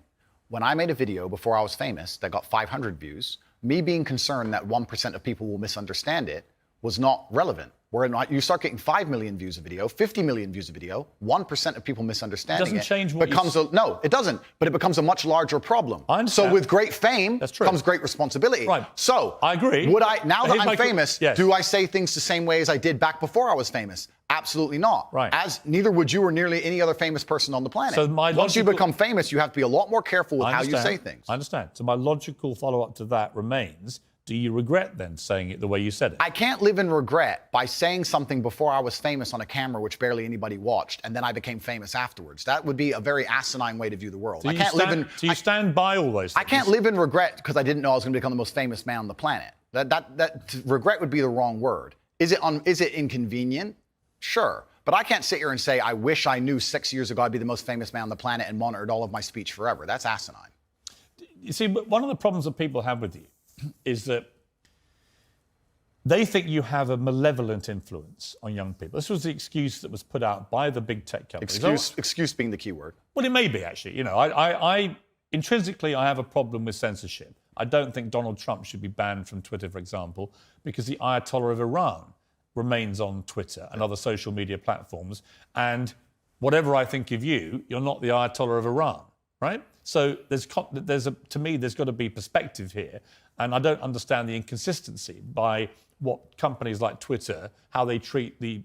When I made a video before I was famous that got 500 views, me being concerned that 1% of people will misunderstand it was not relevant. Where you start getting 5 million views a video, 50 million views a video, 1% of people misunderstanding Doesn't change what becomes no, it doesn't. But it becomes a much larger problem. I understand. So with great fame That's true. comes great responsibility. Right. So I agree. Would I now that Here's my I'm que- famous, Yes. do I say things the same way as I did back before I was famous? Absolutely not. Right. As neither would you or nearly any other famous person on the planet. So my Once you logical- become famous, you have to be a lot more careful with I how you understand. say things. I understand. So my logical follow-up to that remains, do you regret then saying it the way you said it? I can't live in regret by saying something before I was famous on a camera which barely anybody watched, and then I became famous afterwards. That would be a very asinine way to view the world. Do I you can't live in. Do you stand by all those things? I can't live in regret because I didn't know I was going to become the most famous man on the planet. Regret would be the wrong word. Is it inconvenient? Sure. But I can't sit here and say, I wish I knew 6 years ago I'd be the most famous man on the planet and monitored all of my speech forever. That's asinine. You see, one of the problems that people have with you is that they think you have a malevolent influence on young people. This was the excuse that was put out by the big tech companies. Excuse being the key word. Well, it may be, actually. You know, I intrinsically, I have a problem with censorship. I don't think Donald Trump should be banned from Twitter, for example, because the Ayatollah of Iran remains on Twitter and other social media platforms. And whatever I think of you, you're not the Ayatollah of Iran, right? So to me, there's got to be perspective here. And I don't understand the inconsistency by what companies like Twitter, how they treat the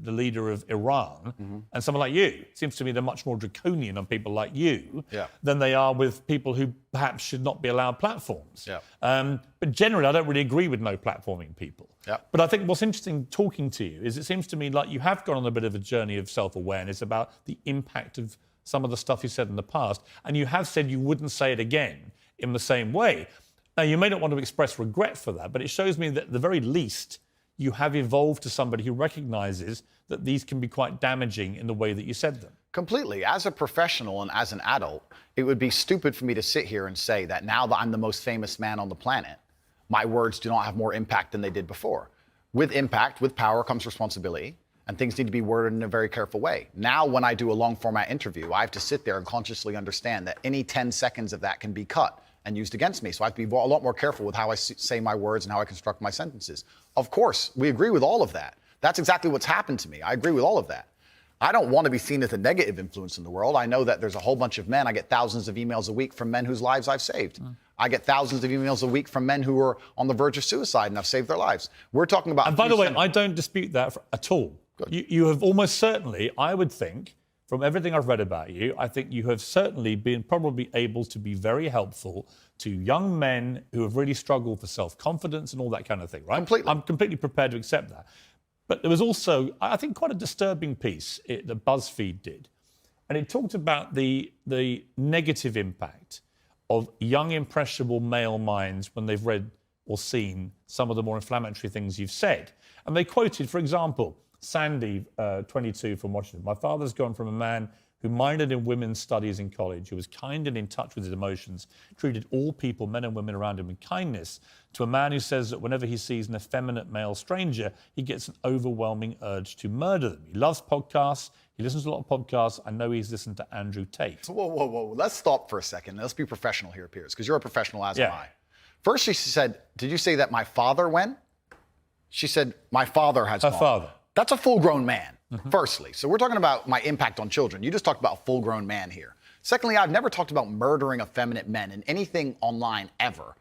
leader of Iran and someone like you. It seems to me they're much more draconian on people like you than they are with people who perhaps should not be allowed platforms. But generally, I don't really agree with no platforming people. But I think what's interesting talking to you is it seems to me like you have gone on a bit of a journey of self-awareness about the impact of some of the stuff you said in the past, and you have said you wouldn't say it again in the same way. Now, you may not want to express regret for that, but it shows me that at the very least, you have evolved to somebody who recognises that these can be quite damaging in the way that you said them. Completely. As a professional and as an adult, it would be stupid for me to sit here and say that now that I'm the most famous man on the planet, my words do not have more impact than they did before. With impact, with power comes responsibility, and things need to be worded in a very careful way. Now, when I do a long format interview, I have to sit there and consciously understand that any 10 seconds of that can be cut and used against me. So I have to be a lot more careful with how I say my words and how I construct my sentences. Of course, we agree with all of that. That's exactly what's happened to me. I agree with all of that. I don't want to be seen as a negative influence in the world. I know that there's a whole bunch of men. I get thousands of emails a week from men whose lives I've saved. I get thousands of emails a week from men who are on the verge of suicide and I've saved their lives. We're talking about... And by the way, I don't dispute that at all. You have almost certainly, I would think, from everything I've read about you, I think you have certainly been probably able to be very helpful to young men who have really struggled for self-confidence and all that kind of thing, right? Completely. I'm completely prepared to accept that. But there was also, I think, quite a disturbing piece that BuzzFeed did. And it talked about the negative impact of young, impressionable male minds when they've read or seen some of the more inflammatory things you've said. And they quoted, for example, Sandy, 22, from Washington. My father's gone from a man who minored in women's studies in college, who was kind and in touch with his emotions, treated all people, men and women around him, with kindness, to a man who says that whenever he sees an effeminate male stranger, he gets an overwhelming urge to murder them. He loves podcasts. He listens to a lot of podcasts. I know he's listened to Andrew Tate. Whoa. Let's stop for a second. Let's be professional here, Piers, because you're a professional, as am I. First, she said, did you say that my father went? She said, my father has gone. Her father. That's a full-grown man, firstly. So we're talking about my impact on children. You just talked about a full-grown man here. Secondly, I've never talked about murdering effeminate men in anything online ever,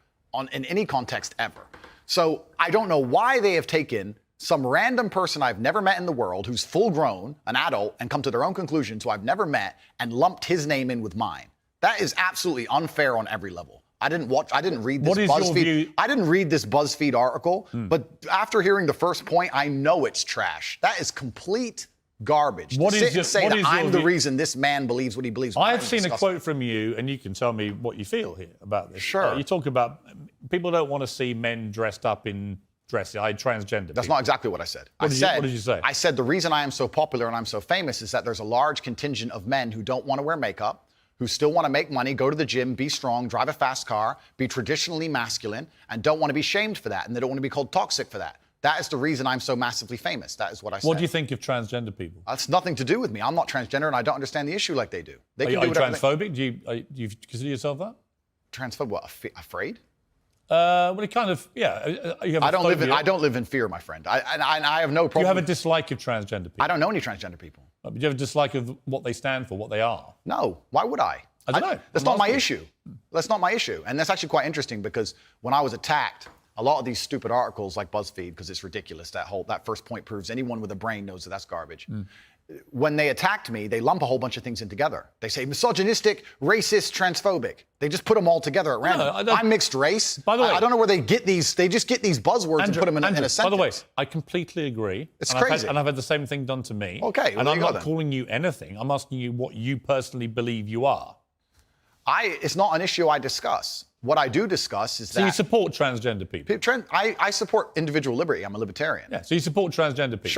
in any context ever. So I don't know why they have taken some random person I've never met in the world who's full-grown, an adult, and come to their own conclusions who I've never met and lumped his name in with mine. That is absolutely unfair on every level. I didn't read this BuzzFeed. I didn't read this BuzzFeed article, but after hearing the first point, I know it's trash. That is complete garbage. I'm the reason this man believes what he believes. I've seen a quote from you, and you can tell me what you feel here about this. Sure. You talk about people don't want to see men dressed up in dresses. Transgender. That's not exactly what I said. What did you say? I said the reason I am so popular and I'm so famous is that there's a large contingent of men who don't want to wear makeup, who still want to make money, go to the gym, be strong, drive a fast car, be traditionally masculine, and don't want to be shamed for that, and they don't want to be called toxic for that. That is the reason I'm so massively famous. That is what I said. What do you think of transgender people? That's nothing to do with me. I'm not transgender, and I don't understand the issue like they do. Are you transphobic? Do you consider yourself that? Transphobic? What? Afraid? Well, it kind of, yeah. You have I don't live in fear, my friend. I have no problem. Do you have a dislike of transgender people? I don't know any transgender people. But do you have a dislike of what they stand for, what they are? No. Why would I? I don't know. That's not my issue. That's not my issue. And that's actually quite interesting because when I was attacked, a lot of these stupid articles like BuzzFeed, because it's ridiculous, that first point proves anyone with a brain knows that that's garbage. When they attacked me, they lump a whole bunch of things in together. They say misogynistic, racist, transphobic. They just put them all together at random. I'm mixed race. By the way, I don't know where they get these. They just get these buzzwords and put them in a sentence. By the way, I completely agree. It's crazy. I've had the same thing done to me. Okay. And I'm not calling you anything. I'm asking you what you personally believe you are. It's not an issue I discuss. What I do discuss is that... So you support transgender people? I support individual liberty. I'm a libertarian. Yeah, so you support transgender people?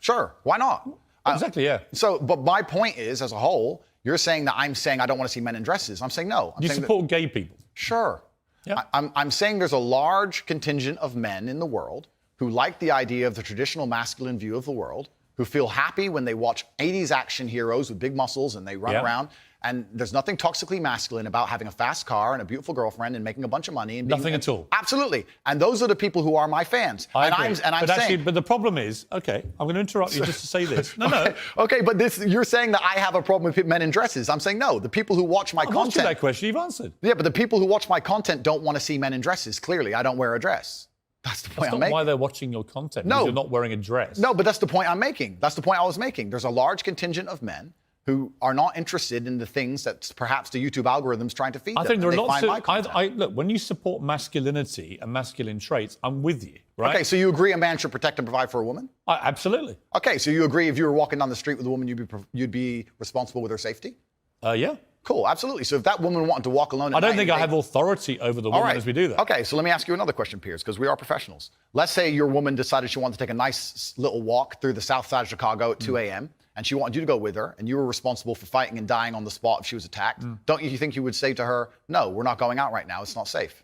Sure. Why not? Exactly, yeah. But my point is, as a whole, you're saying that I'm saying I don't want to see men in dresses. I'm saying no. You support gay people? Sure. Yeah. I'm saying there's a large contingent of men in the world who like the idea of the traditional masculine view of the world, who feel happy when they watch 80s action heroes with big muscles and they run Yeah. around. And there's nothing toxically masculine about having a fast car and a beautiful girlfriend and making a bunch of money. And Nothing at all. Absolutely. And those are the people who are my fans. I and agree. I'm but saying, but the problem is, okay, I'm going to interrupt you just to say this. No. Okay, but you're saying that I have a problem with men in dresses. I'm saying no. The people who watch my I've asked you content. that question. You've answered. Yeah, but the people who watch my content don't want to see men in dresses. Clearly, I don't wear a dress. That's the point That's I'm not making. why they're watching your content. No. Because you're not wearing a dress. No, but that's the point I'm making. That's the point I was making. There's a large contingent of men who are not interested in the things that perhaps the YouTube algorithm's trying to feed them. I think there are and they lots find my of. content. Look, when you support masculinity and masculine traits, I'm with you, right? Okay, so you agree a man should protect and provide for a woman? Absolutely. Okay, so you agree if you were walking down the street with a woman, you'd be responsible with her safety? Yeah. Cool, absolutely. So if that woman wanted to walk alone at I don't night think and I have authority over the woman as we do that. Okay, so let me ask you another question, Piers, because we are professionals. Let's say your woman decided she wanted to take a nice little walk through the south side of Chicago at 2 a.m., and she wanted you to go with her, and you were responsible for fighting and dying on the spot if she was attacked. Don't you think you would say to her, no, we're not going out right now, it's not safe?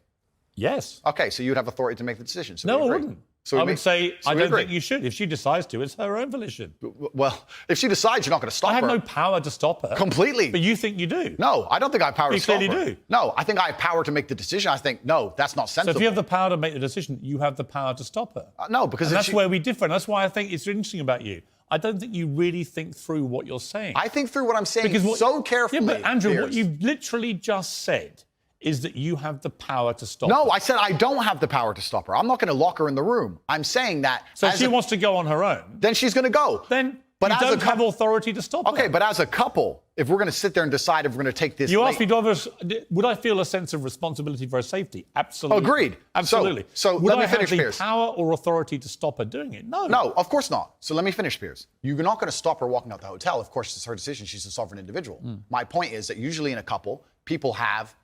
Yes. Okay, so you'd have authority to make the decision. So No, we I agree. wouldn't. So I would say I we don't agree. think you should. If she decides to, it's her own volition. Well, if she decides, you're not going to stop I have her. no power to stop her. Completely. But you think you do. No, I don't think I have power You to stop her. clearly do. No, I think I have power to make the decision. I think, no, that's not So sensible. if you have the power to make the decision, you have the power to stop her. No, because And if that's she- where we differ. And that's why I think it's interesting about you. I don't think you really think through what you're saying. I think through what I'm saying Because so carefully. Yeah, but Andrew, what Piers. you've literally just said is that you have the power to stop No, her. I said I don't have the power to stop her. I'm not going to lock her in the room. I'm saying that. So if as she a- wants to go on her own, then she's going to go. then But you as a don't have couple- authority to stop her. Okay, but as a couple, if we're going to sit there and decide if we're going to take this. You late- asked me, would I feel a sense of responsibility for her safety? Absolutely. Agreed. Absolutely. So would let me I finish, have the Piers. power or authority to stop her doing it? No. No, of course not. So let me finish, Piers. You're not going to stop her walking out the hotel. Of course, it's her decision. She's a sovereign individual. My point is that usually in a couple,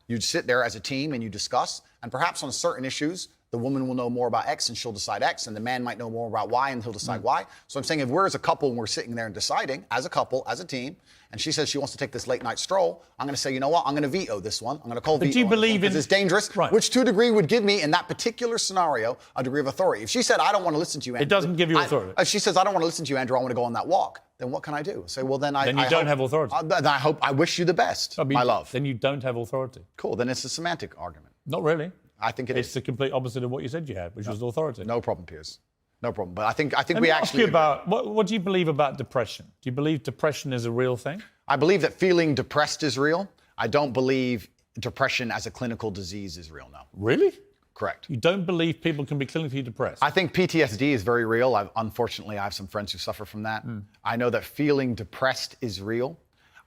you sit there as a team and you discuss, and perhaps on certain issues, the woman will know more about X and she'll decide X, and the man might know more about Y and he'll decide Y. So I'm saying if we're as a couple and we're sitting there and deciding, as a couple, as a team, and she says she wants to take this late night stroll, I'm going to say, you know what, I'm going to veto this one. I'm going to call veto do you on this one believe because in- it's dangerous, Right. which to a degree would give me, in that particular scenario, a degree of authority. If she said, I don't want to listen to you, Andrew. doesn't give you authority. If she says, I don't want to listen to you, Andrew, I want to go on that walk, then what can I do? Say, well, then I Then you I don't hope- have authority. Then I wish you the best, I mean, my love. Then you don't have authority. Cool, then it's a semantic argument. Not really. I think It's the complete opposite of what you said you had, which was authority. No problem, Piers. No problem. But I think Let we me ask actually you about what do you believe about depression? Do you believe depression is a real thing? I believe that feeling depressed is real. I don't believe depression as a clinical disease is real, no. Really? Correct. You don't believe people can be clinically depressed? I think PTSD is very real. Unfortunately, I have some friends who suffer from that. I know that feeling depressed is real.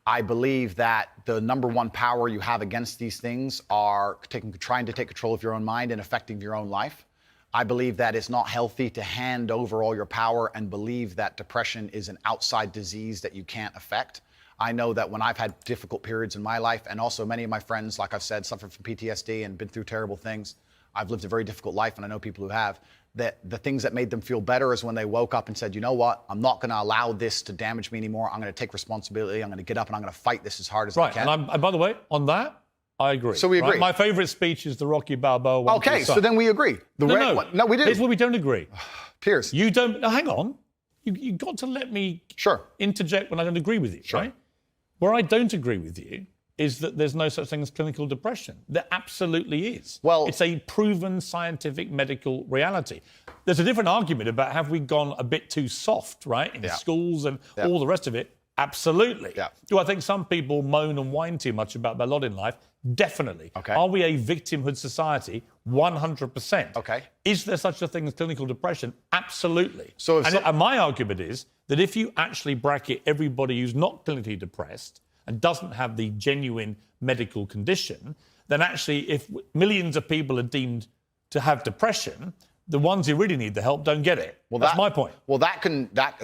I believe that the number one power you have against these things are trying to take control of your own mind and affecting your own life. I believe that it's not healthy to hand over all your power and believe that depression is an outside disease that you can't affect. I know that when I've had difficult periods in my life, and also many of my friends, like I've said, suffer from PTSD and been through terrible things. I've lived a very difficult life, and I know people who have, that the things that made them feel better is when they woke up and said, you know what, I'm not going to allow this to damage me anymore. I'm going to take responsibility. I'm going to get up and I'm going to fight this as hard as I Right, can. and by the way, on that, I agree. So we agree. Right? My favourite speech is the Rocky Balboa one. to Okay, his so son. then we agree. No, we didn't. Here's where we don't agree. Piers. You don't. Now, hang on. You got to let me Sure. interject when I don't agree with you. Sure. Right? Where I don't agree with you is that there's no such thing as clinical depression. There absolutely is. Well- it's a proven scientific medical reality. There's a different argument about have we gone a bit too soft, right, in Yeah. schools and Yeah. all the rest of it. Absolutely. Yeah. Do I think some people moan and whine too much about their lot in life? Definitely. Okay. Are we a victimhood society? 100%. Okay. Is there such a thing as clinical depression? Absolutely. So if and my argument is that if you actually bracket everybody who's not clinically depressed and doesn't have the genuine medical condition, then actually if millions of people are deemed to have depression, the ones who really need the help don't get it. Well, that's my point. Well, that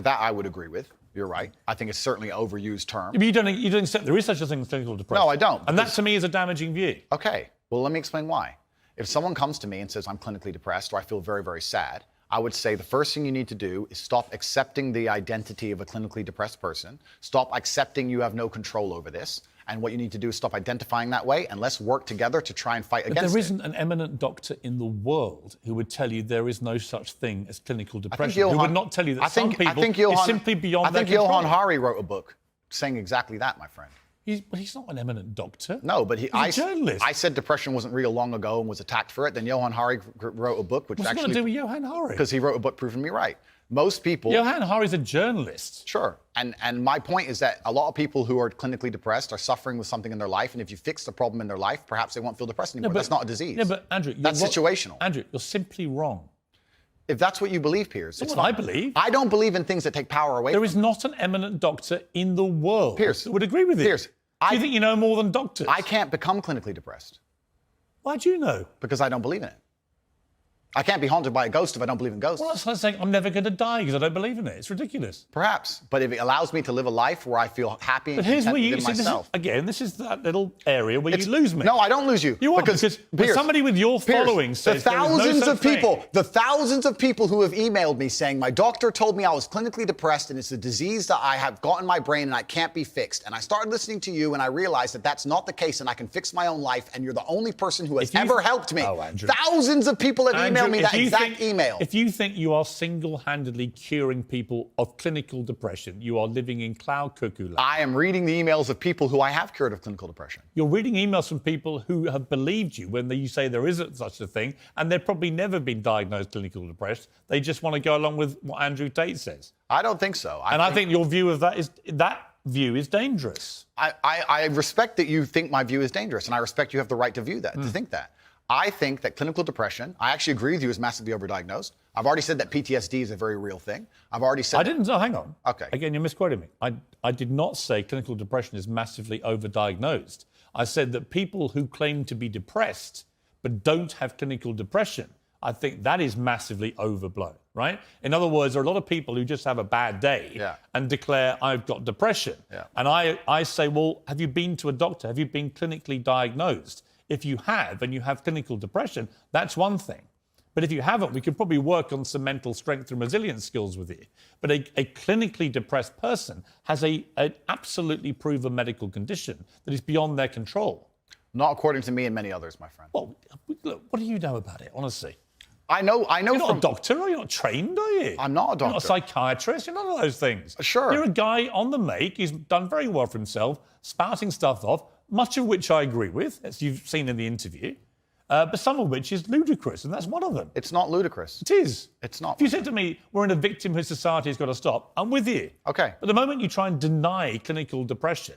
I would agree with. You're right. I think it's certainly an overused term. But you don't accept there is such a thing as clinical depression. No, I don't, And that because- to me is a damaging view. Okay, well, let me explain why. If someone comes to me and says, I'm clinically depressed or I feel very, very sad, I would say the first thing you need to do is stop accepting the identity of a clinically depressed person, stop accepting you have no control over this, And what you need to do is stop identifying that way, and let's work together to try and fight But against there it. isn't an eminent doctor in the world who would tell you there is no such thing as clinical depression. Johann- Who would not tell you that I think, some people I think it's simply beyond their control. Johann Hari wrote a book saying exactly that, my friend. He's not an eminent doctor. No, but he's a journalist. I said depression wasn't real long ago and was attacked for it. Then Johann Hari wrote a book, which What's it got to do with Johann Hari? because he wrote a book proving me right. Most people. Johann Hari's a journalist. Sure. And my point is that a lot of people who are clinically depressed are suffering with something in their life, and if you fix the problem in their life, perhaps they won't feel depressed anymore. That's not a disease. Yeah, but Andrew, that's situational. Andrew, you're simply wrong. If that's what you believe, Piers, That's it's what I fine. believe. I don't believe in things that take power away. There is not an eminent doctor in the world Piers, that would agree with you. Piers, Do you think you know more than doctors? I can't become clinically depressed Why do you know? because I don't believe in it. I can't be haunted by a ghost if I don't believe in ghosts. Well, that's like saying I'm never going to die because I don't believe in it. It's ridiculous. Perhaps, but if it allows me to live a life where I feel happy and But here's content where you within see, myself. this is that little area where you lose me. No, I don't lose you. You are, because Piers, somebody with your following says the there is no thousands such of people, thing. the thousands of people who have emailed me saying my doctor told me I was clinically depressed and it's a disease that I have got in my brain and I can't be fixed. And I started listening to you and I realized that that's not the case and I can fix my own life and you're the only person who has ever helped me. Oh, Andrew. Thousands of people have emailed me that exact email. If you think you are single-handedly curing people of clinical depression, you are living in cloud cuckoo land. I am reading the emails of people who I have cured of clinical depression. You're reading emails from people who have believed you when you say there isn't such a thing, and they've probably never been diagnosed clinically depressed. They just want to go along with what Andrew Tate says. I don't think so. I think your view of that view is dangerous. I respect that you think my view is dangerous, and I respect you have the right to view that, to think that. I think that clinical depression, I actually agree with you, is massively overdiagnosed. I've already said that PTSD is a very real thing. I've already said... I didn't... No, hang on. Okay. Again, you're misquoting me. I did not say clinical depression is massively overdiagnosed. I said that people who claim to be depressed but don't have clinical depression, I think that is massively overblown, right? In other words, there are a lot of people who just have a bad day and declare, I've got depression. Yeah. And I say, well, have you been to a doctor? Have you been clinically diagnosed? If you have, and you have clinical depression, that's one thing. But if you haven't, we could probably work on some mental strength and resilience skills with you. But a clinically depressed person has an absolutely proven medical condition that is beyond their control. Not according to me and many others, my friend. Well, look, what do you know about it, honestly? I know You're not from... a doctor, or you're not trained, are you? I'm not a doctor. You're not a psychiatrist, you're none of those things. Sure. You're a guy on the make, he's done very well for himself, spouting stuff off, much of which I agree with, as you've seen in the interview, but some of which is ludicrous, and that's one of them. It's not ludicrous. It is. It's not. If you said to me, we're in a victimhood society, has got to stop, I'm with you. Okay. But the moment you try and deny clinical depression...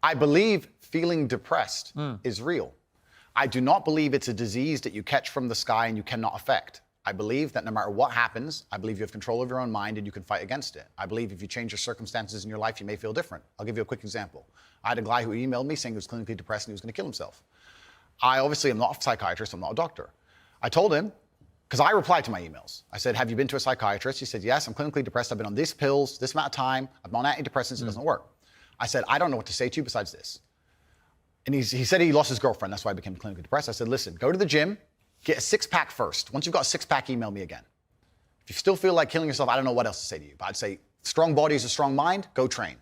I believe feeling depressed is real. I do not believe it's a disease that you catch from the sky and you cannot affect. I believe that no matter what happens, I believe you have control of your own mind and you can fight against it. I believe if you change your circumstances in your life, you may feel different. I'll give you a quick example. I had a guy who emailed me saying he was clinically depressed and he was going to kill himself. I obviously am not a psychiatrist, I'm not a doctor. I told him, because I replied to my emails. I said, have you been to a psychiatrist? He said, yes, I'm clinically depressed. I've been on these pills, this amount of time. I'm on antidepressants, it doesn't work. I said, I don't know what to say to you besides this. And he said he lost his girlfriend, that's why I became clinically depressed. I said, listen, go to the gym, get a six-pack first. Once you've got a six-pack, email me again. If you still feel like killing yourself, I don't know what else to say to you. But I'd say, strong body is a strong mind, go train.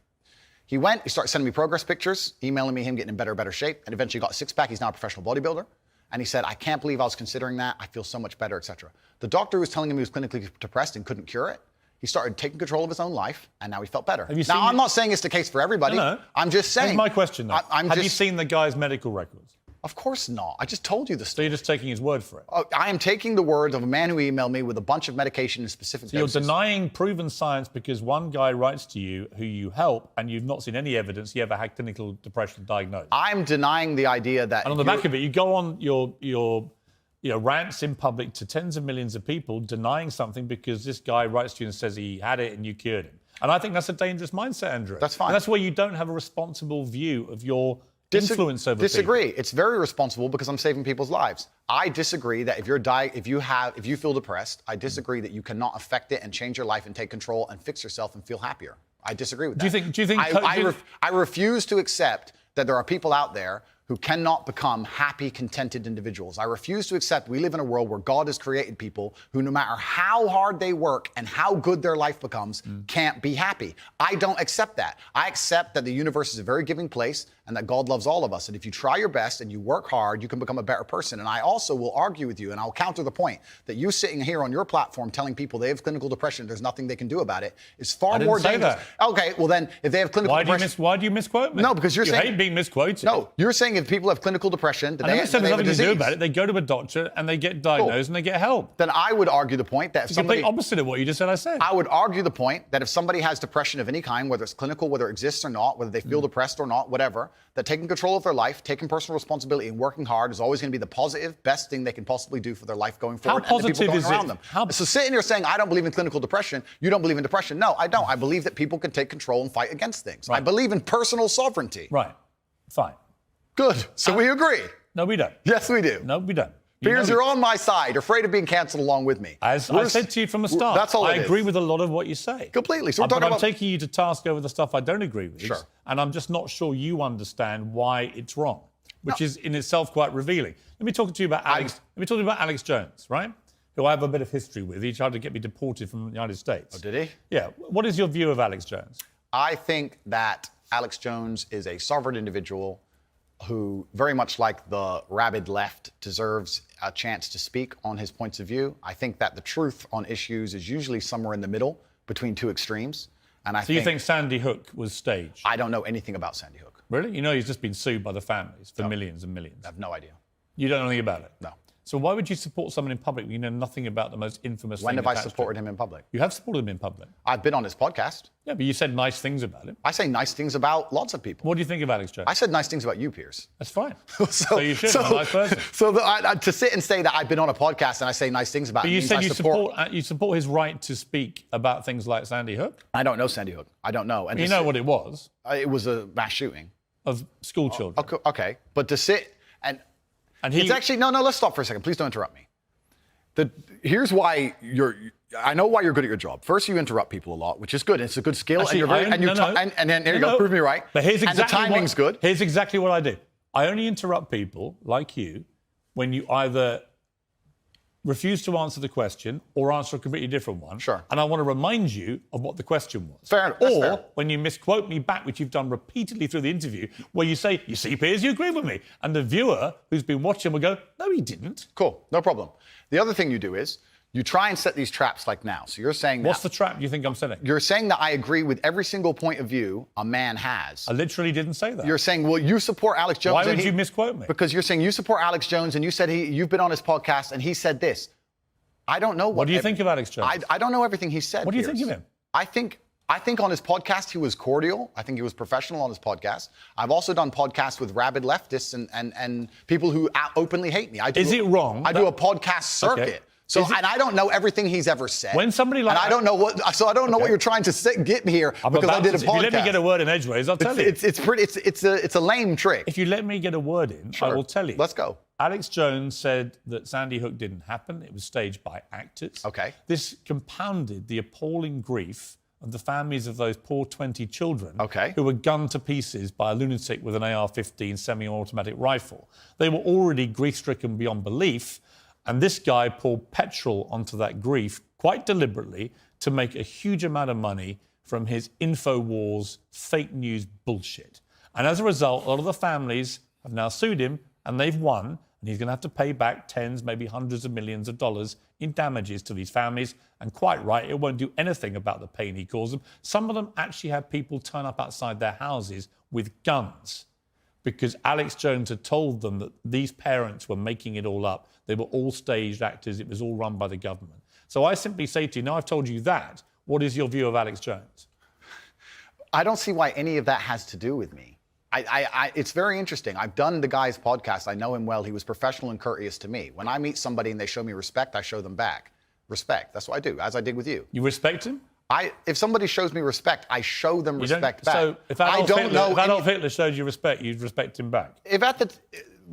He went, he started sending me progress pictures, emailing me him getting in better shape, and eventually got a six-pack. He's now a professional bodybuilder. And he said, I can't believe I was considering that. I feel so much better, etc. The doctor who was telling him he was clinically depressed and couldn't cure it, he started taking control of his own life, and now he felt better. Now, I'm not saying it's the case for everybody. No. I'm just saying. Here's my question, though. Have you seen the guy's medical records? Of course not. I just told you the So story. you're just taking his word for it? I am taking the word of a man who emailed me with a bunch of medication in specific So you're doses. denying proven science because one guy writes to you who you help and you've not seen any evidence he ever had clinical depression diagnosed. I'm denying the idea that... And on the back of it, you go on your rants in public to tens of millions of people denying something because this guy writes to you and says he had it and you cured him. And I think that's a dangerous mindset, Andrew. That's fine. And that's where you don't have a responsible view of your influence over people. Disagree. It's very responsible because I'm saving people's lives. I disagree that if you feel depressed, I disagree that you cannot affect it and change your life and take control and fix yourself and feel happier. I disagree with that. Do you think I refuse to accept that there are people out there who cannot become happy, contented individuals. I refuse to accept we live in a world where God has created people who, no matter how hard they work and how good their life becomes, can't be happy. I don't accept that. I accept that the universe is a very giving place and that God loves all of us. And if you try your best and you work hard, you can become a better person. And I also will argue with you, and I'll counter the point that you sitting here on your platform telling people they have clinical depression, there's nothing they can do about it, is far more dangerous. Okay, well then, if they have clinical depression... Why do you misquote me? No, because you're saying... You hate being misquoted. No, you're saying if people have clinical depression, that I never said they there's have a nothing to disease. do about it. They go to a doctor and they get diagnosed and they get help. Then I would argue the point that if It's the somebody... complete opposite of what you just said I said. I would argue the point that if somebody has depression of any kind, whether it's clinical, whether it exists or not, whether they feel depressed or not, whatever, that taking control of their life, taking personal responsibility and working hard is always going to be the positive, best thing they can possibly do for their life going forward. How and the people positive going is around it? them. So sitting here saying, I don't believe in clinical depression, you don't believe in depression. No, I don't. I believe that people can take control and fight against things. Right. I believe in personal sovereignty. Right. Fine. Good. So we agree. No, we don't. Yes, we do. No, we don't. Piers, you're on my side, afraid of being cancelled along with me. As I said to you from the start, that's all I it is. agree with a lot of what you say. Completely. So we're But talking I'm about... taking you to task over the stuff I don't agree with. Sure. And I'm just not sure you understand why it's wrong, which is in itself quite revealing. Let me talk to you about Alex. Let me talk to you about Alex Jones, right? Who I have a bit of history with. He tried to get me deported from the United States. Oh, did he? Yeah. What is your view of Alex Jones? I think that Alex Jones is a sovereign individual who, very much like the rabid left, deserves a chance to speak on his points of view. I think that the truth on issues is usually somewhere in the middle between two extremes. And So you think Sandy Hook was staged? I don't know anything about Sandy Hook. Really? You know he's just been sued by the families for millions and millions. I have no idea. You don't know anything about it? No. So why would you support someone in public when you know nothing about the most infamous When thing have I attached to supported it? him in public? You have supported him in public. I've been on his podcast. Yeah, but you said nice things about him. I say nice things about lots of people. What do you think of Alex Jones? I said nice things about you, Piers. That's fine. So you should. I'm a nice person. So to sit and say that I've been on a podcast and I say nice things about But him you means said I you support his right to speak about things like Sandy Hook. I don't know Sandy Hook. I don't know. And You know what it was it was a mass shooting. of school children. Okay, but to sit and And he, it's actually no. Let's stop for a second. Please don't interrupt me. Here's why I know why you're good at your job. First, you interrupt people a lot, which is good. It's a good skill, Actually, and then there you go. Prove me right. But here's exactly and the timing's good. Here's exactly what I do. I only interrupt people like you when you either refuse to answer the question or answer a completely different one. Sure. And I want to remind you of what the question was. Fair enough. That's Or fair. when you misquote me back, which you've done repeatedly through the interview, where you say, you see, Piers, you agree with me. And the viewer who's been watching will go, no, he didn't. Cool, no problem. The other thing you do is you try and set these traps like now. So you're saying What's the trap you think I'm setting? You're saying that I agree with every single point of view a man has. I literally didn't say that. You're saying, well, you support Alex Jones. Why would you misquote me? Because you're saying you support Alex Jones and you said you've been on his podcast and he said this. I don't know What do you think of Alex Jones? I don't know everything he said. What do you Piers. think of him? I think on his podcast he was cordial. I think he was professional on his podcast. I've also done podcasts with rabid leftists and people who openly hate me. Is it wrong I do a podcast circuit. Okay. So and I don't know everything he's ever said. When somebody like and I don't know what. So I don't know what you're trying to get me here because I did a podcast. If you let me get a word in edgeways, I'll tell you. It's a lame trick. If you let me get a word in, I will tell you. Let's go. Alex Jones said that Sandy Hook didn't happen. It was staged by actors. Okay. This compounded the appalling grief of the families of those poor 20 children who were gunned to pieces by a lunatic with an AR-15 semi-automatic rifle. They were already grief-stricken beyond belief, and this guy poured petrol onto that grief quite deliberately to make a huge amount of money from his InfoWars fake news bullshit. And as a result, a lot of the families have now sued him, and they've won, and he's going to have to pay back tens, maybe hundreds of millions of dollars in damages to these families. And quite right, it won't do anything about the pain he caused them. Some of them actually had people turn up outside their houses with guns because Alex Jones had told them that these parents were making it all up. They were all staged actors. It was all run by the government. So I simply say to you, now I've told you that, what is your view of Alex Jones? I don't see why any of that has to do with me. It's very interesting. I've done the guy's podcast. I know him well. He was professional and courteous to me. When I meet somebody and they show me respect, I show them back. Respect. That's what I do, as I did with you. You respect him? If somebody shows me respect, I show them respect back. So if Adolf Hitler showed you respect, you'd respect him back?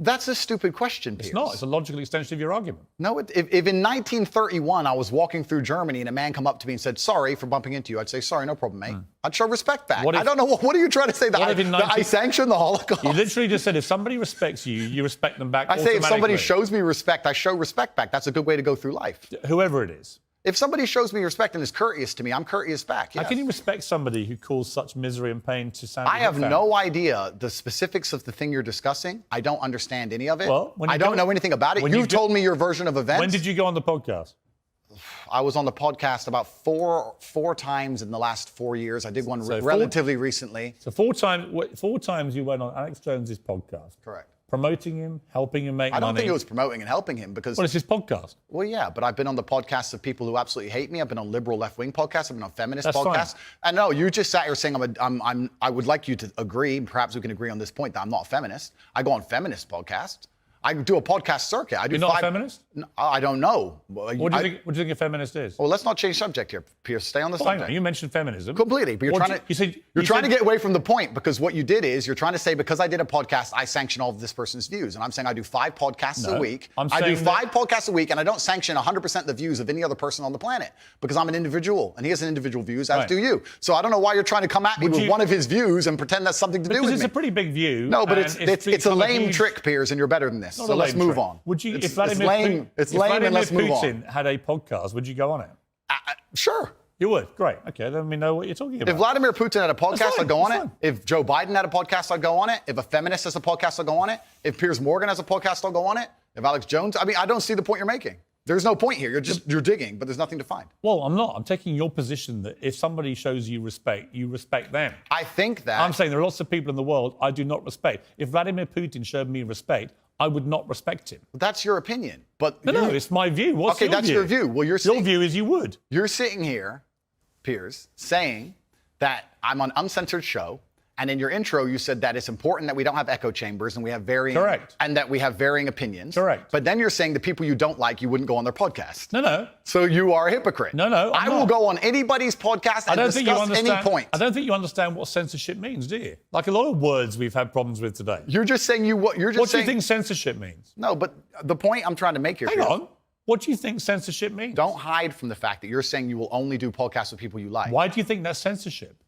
That's a stupid question, Piers. It's not. It's a logical extension of your argument. No, if in 1931 I was walking through Germany and a man come up to me and said, sorry for bumping into you, I'd say, sorry, no problem, mate. I'd show respect back. I don't know, what are you trying to say? That I sanction the Holocaust? You literally just said if somebody respects you, you respect them back I say if somebody shows me respect, I show respect back. That's a good way to go through life. Whoever it is. If somebody shows me respect and is courteous to me, I'm courteous back. Yes. How can you respect somebody who caused such misery and pain to Sandy I have Hook family? no idea the specifics of the thing you're discussing. I don't understand any of it. Well, when you I don't go- know anything about it. when You've you go- told me your version of events. When did you go on the podcast? I was on the podcast about four times in the last 4 years. I did one So relatively recently. So four times you went on Alex Jones's podcast. Correct. Promoting him, helping him make I don't money. think it was promoting and helping him because, Well, it's his podcast. well, yeah, but I've been on the podcasts of people who absolutely hate me. I've been on liberal left-wing podcasts. I've been on feminist That's podcasts. fine. And no, you just sat here saying I would like you to agree, perhaps we can agree on this point, that I'm not a feminist. I go on feminist podcasts. I do a podcast circuit. I do You're not a feminist? No, I don't know. What do you think a feminist is? Well, let's not change subject here, Piers. Stay on the Well, hang subject. on, you mentioned feminism. Completely, but you're trying to said- get away from the point because what you did is you're trying to say because I did a podcast, I sanction all of this person's views, and I'm saying I do 5 podcasts a No, week. I'm I do saying 5 podcasts a week, and I don't sanction 100% the views of any other person on the planet because I'm an individual, and he has an individual views, as Right. do you. So I don't know why you're trying to come at me with you- one of his views and pretend that's something to do Because with it's me. a pretty big view. No, but and it's a become lame huge- trick, Piers, and you're better than this. Not So a let's lame move trick. on. Would you, It's if Vladimir lame. Putin, It's if lame, Vladimir and let's move on. Putin had a podcast, would you go on it? Sure. You would. Great. Okay, then we know what you're talking about. If Vladimir Putin had a podcast, fine, I'd go on that's it. fine. If Joe Biden had a podcast, I'd go on it. If a feminist has a podcast, I'll go on it. If Piers Morgan has a podcast, I'll go on it. If Alex Jones, I don't see the point you're making. There's no point here. You're digging, but there's nothing to find. Well, I'm not. I'm taking your position that if somebody shows you respect them. I think that I'm saying there are lots of people in the world I do not respect. If Vladimir Putin showed me respect, I would not respect him. that's your opinion. But No, it's my view. What's okay, your that's view? your view. Well, Your view is you would. You're sitting here, Piers, saying that I'm on Uncensored show, and in your intro you said that it's important that we don't have echo chambers and we have varying Correct. and that we have varying opinions. Correct. But then you're saying the people you don't like, you wouldn't go on their podcast. No. So you are a hypocrite. No, I I'm will not. go on anybody's podcast and discuss any point. I don't think you understand what censorship means, do you? Like a lot of words we've had problems with today. You're just saying What do you think censorship means? No, but the point I'm trying to make here. Hang Piers, on. What do you think censorship means? Don't hide from the fact that you're saying you will only do podcasts with people you like. Why do you think that's censorship?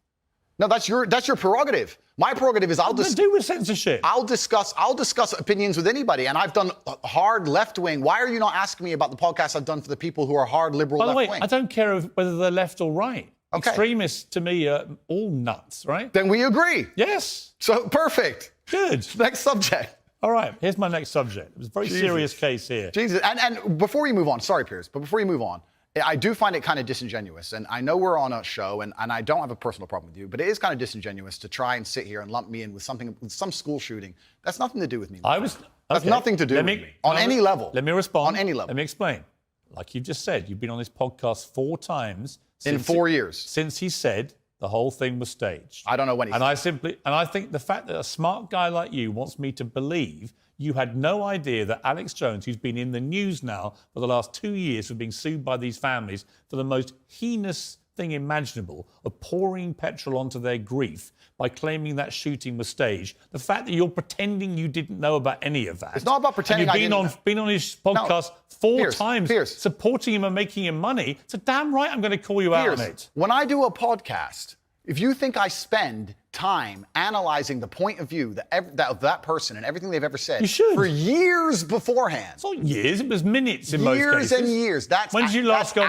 No, that's your prerogative. My prerogative is What does it do with censorship? I'll discuss opinions with anybody, and I've done hard left wing. Why are you not asking me about the podcasts I've done for the people who are hard liberal By the left way, wing? I don't care whether they're left or right. Okay. Extremists to me are all nuts, right? Then we agree. Yes. So perfect. Good. Next subject. All right. Here's my next subject. It was a very serious case here. Jesus. And before we move on, sorry, Piers, but before you move on, I do find it kind of disingenuous. And I know we're on a show, and I don't have a personal problem with you, but it is kind of disingenuous to try and sit here and lump me in with some school shooting. That's nothing to do with me. That's nothing to do with me. On any level. Let me respond. On any level. Let me explain. Like you've just said, you've been on this podcast 4 times. In 4 years. Since he said the whole thing was staged. I don't know when he said. I think the fact that a smart guy like you wants me to believe you had no idea that Alex Jones, who's been in the news now for the last 2 years for being sued by these families for the most heinous thing imaginable of pouring petrol onto their grief by claiming that shooting was staged. The fact that you're pretending you didn't know about any of that. It's not about pretending and I you've didn't know. been on his podcast 4 times, Piers. supporting him and making him money. So damn right I'm going to call you out on it. When I do a podcast, if you think I spend time analyzing the point of view of that person and everything they've ever said You should. for years beforehand. It's not years, it was minutes in most cases. Years and years. When did you last go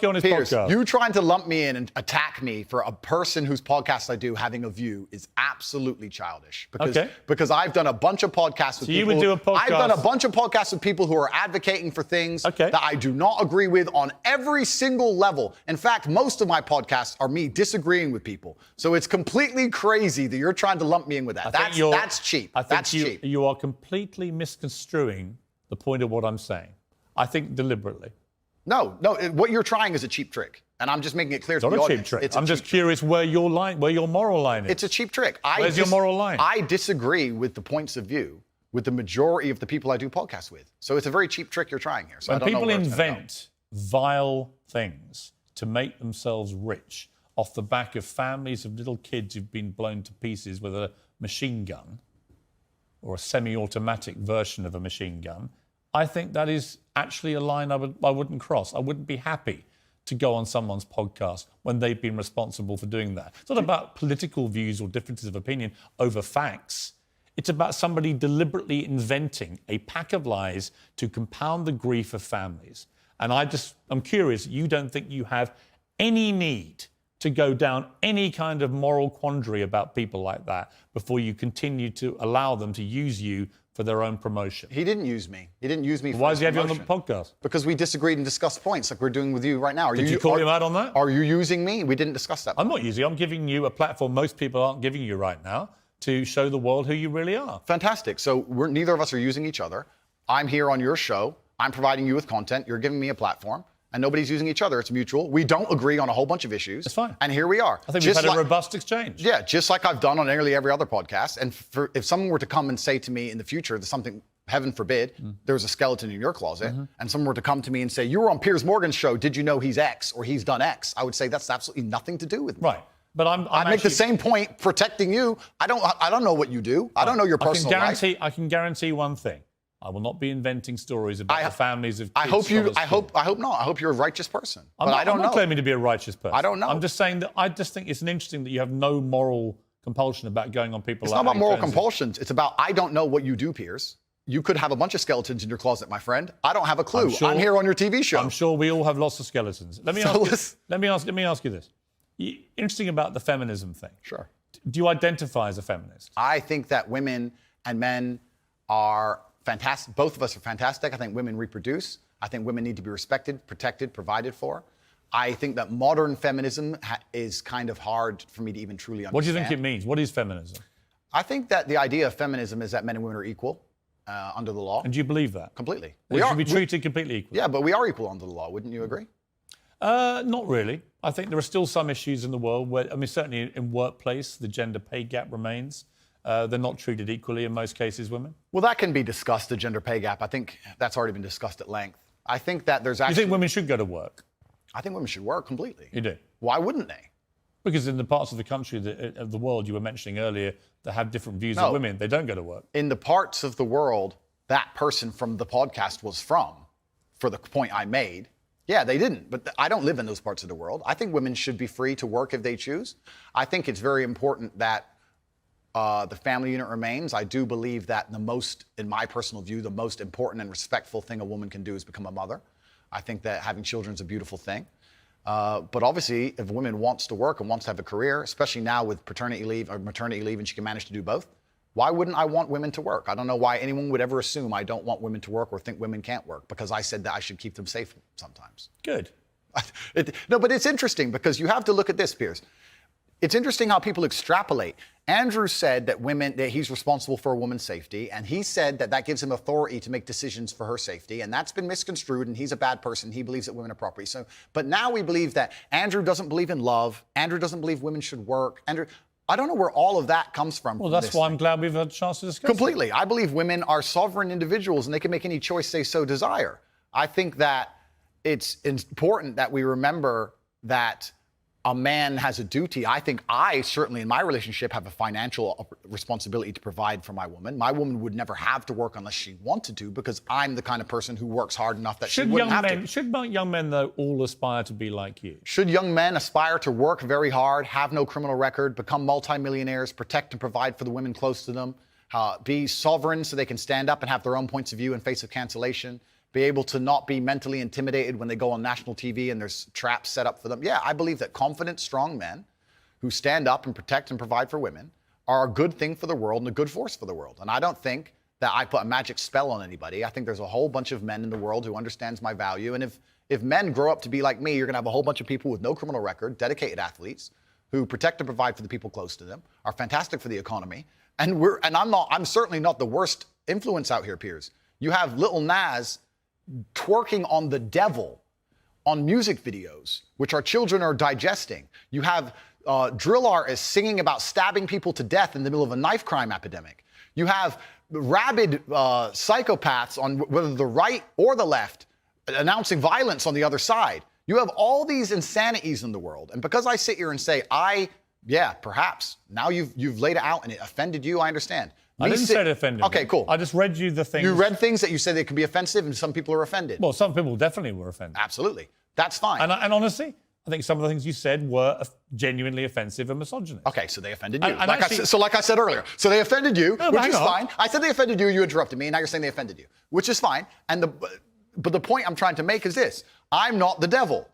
on his Piers, podcast? You trying to lump me in and attack me for a person whose podcast I do having a view is absolutely childish. Because I've done a bunch of podcasts with people. You would do a podcast. I've done a bunch of podcasts with people who are advocating for things that I do not agree with on every single level. In fact, most of my podcasts are me disagreeing with people. So it's completely crazy that you're trying to lump me in with that. That's cheap. That's cheap. You are completely misconstruing the point of what I'm saying. I think deliberately. No, what you're trying is a cheap trick. And I'm just making it clear It's to the not a audience. cheap trick. It's a I'm just cheap curious where your moral line is. It's a cheap trick. Where's your moral line? I disagree with the points of view with the majority of the people I do podcasts with. So it's a very cheap trick you're trying here. So when people invent vile things to make themselves rich off the back of families of little kids who've been blown to pieces with a machine gun or a semi-automatic version of a machine gun, I think that is actually a line I wouldn't cross. I wouldn't be happy to go on someone's podcast when they've been responsible for doing that. It's not about political views or differences of opinion over facts. It's about somebody deliberately inventing a pack of lies to compound the grief of families. And I'm curious, you don't think you have any need to go down any kind of moral quandary about people like that before you continue to allow them to use you for their own promotion? He didn't use me. He didn't use me for Why his does he have you on the promotion. podcast? Because we disagreed and discussed points like we're doing with you right now. Did you call him out on that? Are you using me? We didn't discuss that. I'm not using you. I'm giving you a platform most people aren't giving you right now to show the world who you really are. Fantastic. So neither of us are using each other. I'm here on your show. I'm providing you with content. You're giving me a platform. And nobody's using each other. It's mutual. We don't agree on a whole bunch of issues. It's fine. And here we are. I think we've had a robust exchange. Yeah, just like I've done on nearly every other podcast. And if someone were to come and say to me in the future, there's something, heaven forbid, there's a skeleton in your closet, and someone were to come to me and say, you were on Piers Morgan's show, did you know he's X or he's done X? I would say that's absolutely nothing to do with me. Right. But I make the same point protecting you. I don't know what you do. I don't know your personal life. I can guarantee one thing. I will not be inventing stories about the families of kids. I hope not. I hope you're a righteous person. But I don't I'm know. not claiming to be a righteous person. I don't know. I'm just saying that I just think it's interesting that you have no moral compulsion about going on people. It's not about moral compulsions. It's about I don't know what you do, Piers. You could have a bunch of skeletons in your closet, my friend. I don't have a clue. I'm here on your TV show. I'm sure we all have lots of skeletons. Let me ask you this. Interesting about the feminism thing. Sure. Do you identify as a feminist? I think that women and men are fantastic. Both of us are fantastic. I think women reproduce. I think women need to be respected, protected, provided for. I think that modern feminism is kind of hard for me to even truly understand. What do you think it means? What is feminism? I think that the idea of feminism is that men and women are equal under the law. And do you believe that? Completely. We should be treated completely equal. Yeah, but we are equal under the law. Wouldn't you agree? Not really. I think there are still some issues in the world where, certainly in workplace, the gender pay gap remains. They're not treated equally in most cases, women. Well, that can be discussed, the gender pay gap. I think that's already been discussed at length. I think that there's actually... You think women should go to work? I think women should work completely. You do? Why wouldn't they? Because in the parts of the country, of the world you were mentioning earlier, that have different views of women, they don't go to work. In the parts of the world that person from the podcast was from, for the point I made, yeah, they didn't. But I don't live in those parts of the world. I think women should be free to work if they choose. I think it's very important that the family unit remains. I do believe that in my personal view, the most important and respectful thing a woman can do is become a mother. I think that having children is a beautiful thing. But obviously, if a woman wants to work and wants to have a career, especially now with paternity leave or maternity leave, and she can manage to do both, why wouldn't I want women to work? I don't know why anyone would ever assume I don't want women to work or think women can't work, because I said that I should keep them safe sometimes. Good. No, but it's interesting because you have to look at this, Piers. It's interesting how people extrapolate. Andrew said that he's responsible for a woman's safety, and he said that gives him authority to make decisions for her safety, and that's been misconstrued, and he's a bad person. He believes that women are property. So, but now we believe that Andrew doesn't believe in love. Andrew doesn't believe women should work. Andrew, I don't know where all of that comes from. Well, that's why I'm glad we've had a chance to discuss completely. I believe women are sovereign individuals, and they can make any choice they so desire. I think that it's important that we remember that a man has a duty. I think I certainly in my relationship have a financial responsibility to provide for my woman. My woman would never have to work unless she wanted to, because I'm the kind of person who works hard enough that she wouldn't have to. Should young men, though, all aspire to be like you? Should young men aspire to work very hard, have no criminal record, become multimillionaires, protect and provide for the women close to them, be sovereign so they can stand up and have their own points of view in face of cancellation, be able to not be mentally intimidated when they go on national TV and there's traps set up for them? Yeah, I believe that confident, strong men who stand up and protect and provide for women are a good thing for the world and a good force for the world. And I don't think that I put a magic spell on anybody. I think there's a whole bunch of men in the world who understands my value. And if men grow up to be like me, you're gonna have a whole bunch of people with no criminal record, dedicated athletes, who protect and provide for the people close to them, are fantastic for the economy. And I'm certainly not the worst influence out here, Piers. You have Lil Nas twerking on the devil on music videos, which our children are digesting. You have drill artists singing about stabbing people to death in the middle of a knife crime epidemic. You have rabid psychopaths on whether the right or the left announcing violence on the other side. You have all these insanities in the world. And because I sit here and say, yeah, perhaps, now you've laid it out and it offended you, I understand. I didn't say it offended me. Okay, cool. I just read you the things. You read things that you said they could be offensive, and some people are offended. Well, some people definitely were offended. Absolutely. That's fine. And honestly, I think some of the things you said were genuinely offensive and misogynist. Okay, so they offended you. And like I said earlier. So they offended you, No, which is fine. I said they offended you, you interrupted me, and now you're saying they offended you, which is fine. And But the point I'm trying to make is this. I'm not the devil.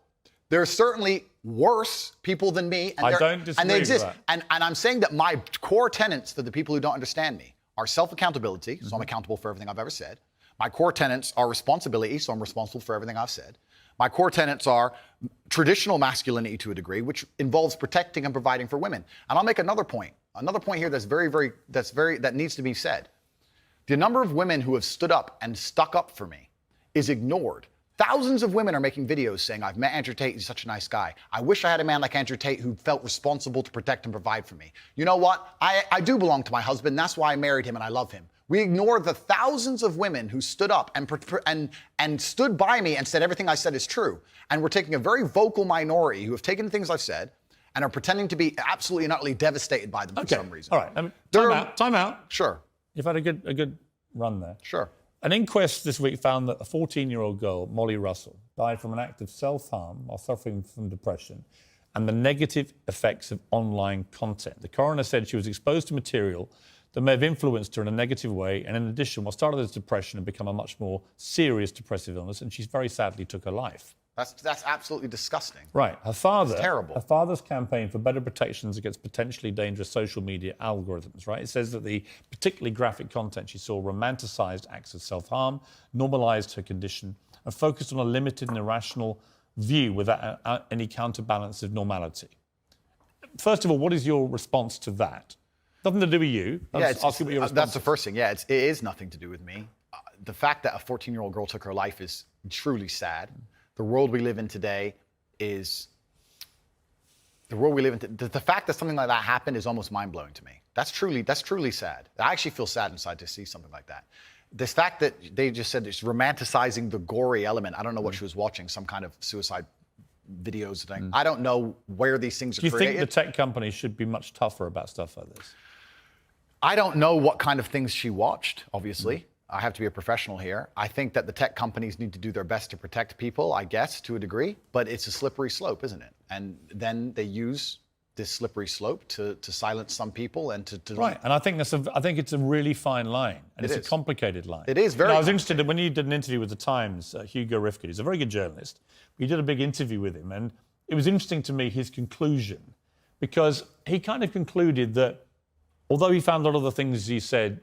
There are certainly worse people than me. And I don't disagree and they exist. with And I'm saying that my core tenets for the people who don't understand me are self-accountability, so I'm accountable for everything I've ever said. My core tenets are responsibility, so I'm responsible for everything I've said. My core tenets are traditional masculinity to a degree, which involves protecting and providing for women. And I'll make another point here that needs to be said. The number of women who have stood up and stuck up for me is ignored. Thousands of women are making videos saying, I've met Andrew Tate, he's such a nice guy. I wish I had a man like Andrew Tate who felt responsible to protect and provide for me. You know what? I do belong to my husband, that's why I married him and I love him. We ignore the thousands of women who stood up and stood by me and said everything I said is true. And we're taking a very vocal minority who have taken things I've said and are pretending to be absolutely and utterly devastated by them for some reason. All right. Time out. Sure. You've had a good run there. Sure. An inquest this week found that a 14-year-old girl, Molly Russell, died from an act of self-harm while suffering from depression and the negative effects of online content. The coroner said she was exposed to material that may have influenced her in a negative way, and in addition, what started as depression had become a much more serious depressive illness, and she very sadly took her life. That's absolutely disgusting. Right. Her father. It's terrible. Her father's campaign for better protections against potentially dangerous social media algorithms, right? It says that the particularly graphic content she saw romanticized acts of self-harm, normalized her condition, and focused on a limited and irrational view without any counterbalance of normality. First of all, what is your response to that? Nothing to do with you. That's the first thing. Yeah, it is nothing to do with me. The fact that a 14-year-old girl took her life is truly sad. The world we live in today is the fact that something like that happened is almost mind-blowing to me. That's truly sad. I actually feel sad inside to see something like that. This fact that they just said it's romanticizing the gory element. I don't know what she was watching, some kind of suicide videos thing. I don't know where these things are created. Do you think the tech companies should be much tougher about stuff like this? I don't know what kind of things she watched, obviously. I have to be a professional here. I think that the tech companies need to do their best to protect people, I guess, to a degree, but it's a slippery slope, isn't it? And then they use this slippery slope to silence some people and to Right, and I think it's a really fine line, and it's a complicated line. It is very I was interested in when you did an interview with the Times, Hugo Rifkin, who's a very good journalist. We did a big interview with him, and it was interesting to me, his conclusion, because he kind of concluded that although he found a lot of the things he said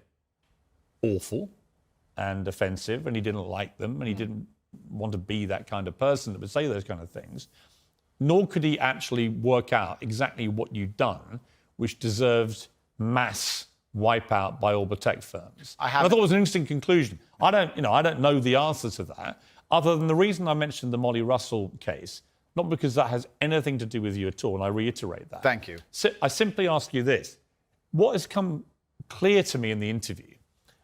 awful and offensive, and he didn't like them, and he didn't want to be that kind of person that would say those kind of things, nor could he actually work out exactly what you'd done, which deserved mass wipeout by all the tech firms. I thought it was an interesting conclusion. I don't know the answer to that, other than the reason I mentioned the Molly Russell case, not because that has anything to do with you at all, and I reiterate that. Thank you. So I simply ask you this. What has come clear to me in the interview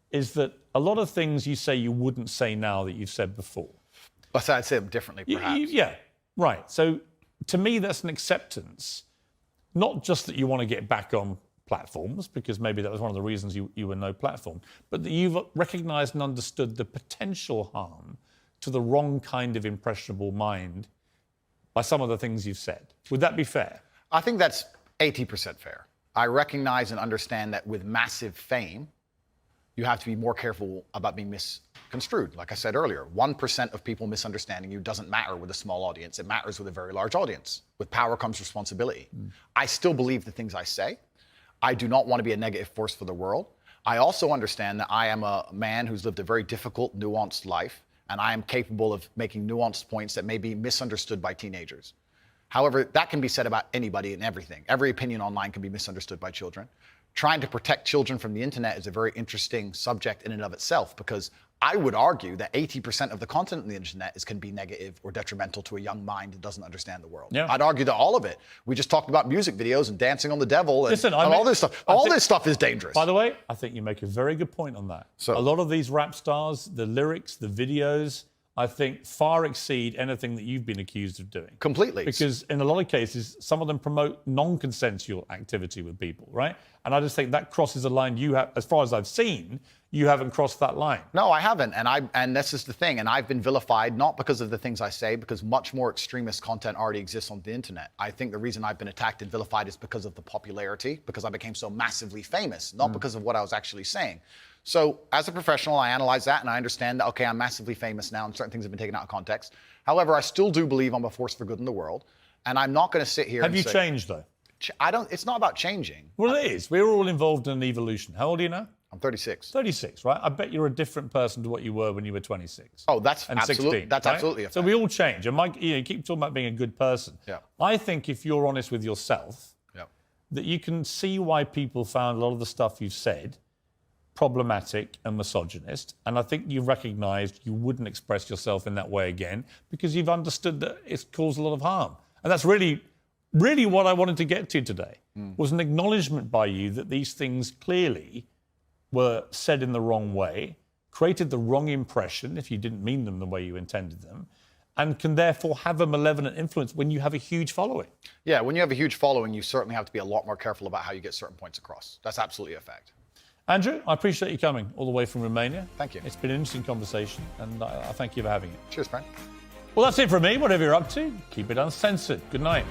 is that a lot of things you say you wouldn't say now that you've said before. I'd say them differently, perhaps. Yeah, right. So to me, that's an acceptance, not just that you want to get back on platforms, because maybe that was one of the reasons you were no platform, but that you've recognised and understood the potential harm to the wrong kind of impressionable mind by some of the things you've said. Would that be fair? I think that's 80% fair. I recognize and understand that with massive fame, you have to be more careful about being misconstrued. Like I said earlier, 1% of people misunderstanding you doesn't matter with a small audience. It matters with a very large audience. With power comes responsibility. I still believe the things I say. I do not want to be a negative force for the world. I also understand that I am a man who's lived a very difficult, nuanced life, and I am capable of making nuanced points that may be misunderstood by teenagers. However, that can be said about anybody and everything. Every opinion online can be misunderstood by children. Trying to protect children from the internet is a very interesting subject in and of itself, because I would argue that 80% of the content on the internet can be negative or detrimental to a young mind that doesn't understand the world. Yeah. I'd argue that all of it. We just talked about music videos and dancing on the devil and all this stuff. This stuff is dangerous. By the way, I think you make a very good point on that. So, a lot of these rap stars, the lyrics, the videos, I think far exceed anything that you've been accused of doing. Completely. Because in a lot of cases, some of them promote non-consensual activity with people, right? And I just think that crosses a line you have, as far as I've seen, you haven't crossed that line. No, I haven't. And this is the thing. And I've been vilified, not because of the things I say, because much more extremist content already exists on the internet. I think the reason I've been attacked and vilified is because of the popularity, because I became so massively famous, not because of what I was actually saying. So as a professional, I analyze that and I understand that, okay, I'm massively famous now and certain things have been taken out of context. However, I still do believe I'm a force for good in the world. And I'm not going to sit here Have and you say, changed, though? it's not about changing. Well, it is. We're all involved in an evolution. How old are you now? I'm 36. 36, right? I bet you're a different person to what you were when you were 26. Oh, that's and absolutely, 16, that's right? absolutely a fact. So we all change. And Mike, you keep talking about being a good person. Yeah. I think if you're honest with yourself, Yeah. that you can see why people found a lot of the stuff you've said problematic and misogynist. And I think you've recognised you wouldn't express yourself in that way again because you've understood that it's caused a lot of harm. And that's really what I wanted to get to today, was an acknowledgement by you that these things clearly were said in the wrong way, created the wrong impression if you didn't mean them the way you intended them, and can therefore have a malevolent influence when you have a huge following. Yeah, when you have a huge following, you certainly have to be a lot more careful about how you get certain points across. That's absolutely a fact. Andrew, I appreciate you coming all the way from Romania. Thank you. It's been an interesting conversation, and I thank you for having it. Cheers, friend. Well, that's it from me. Whatever you're up to, keep it uncensored. Good night.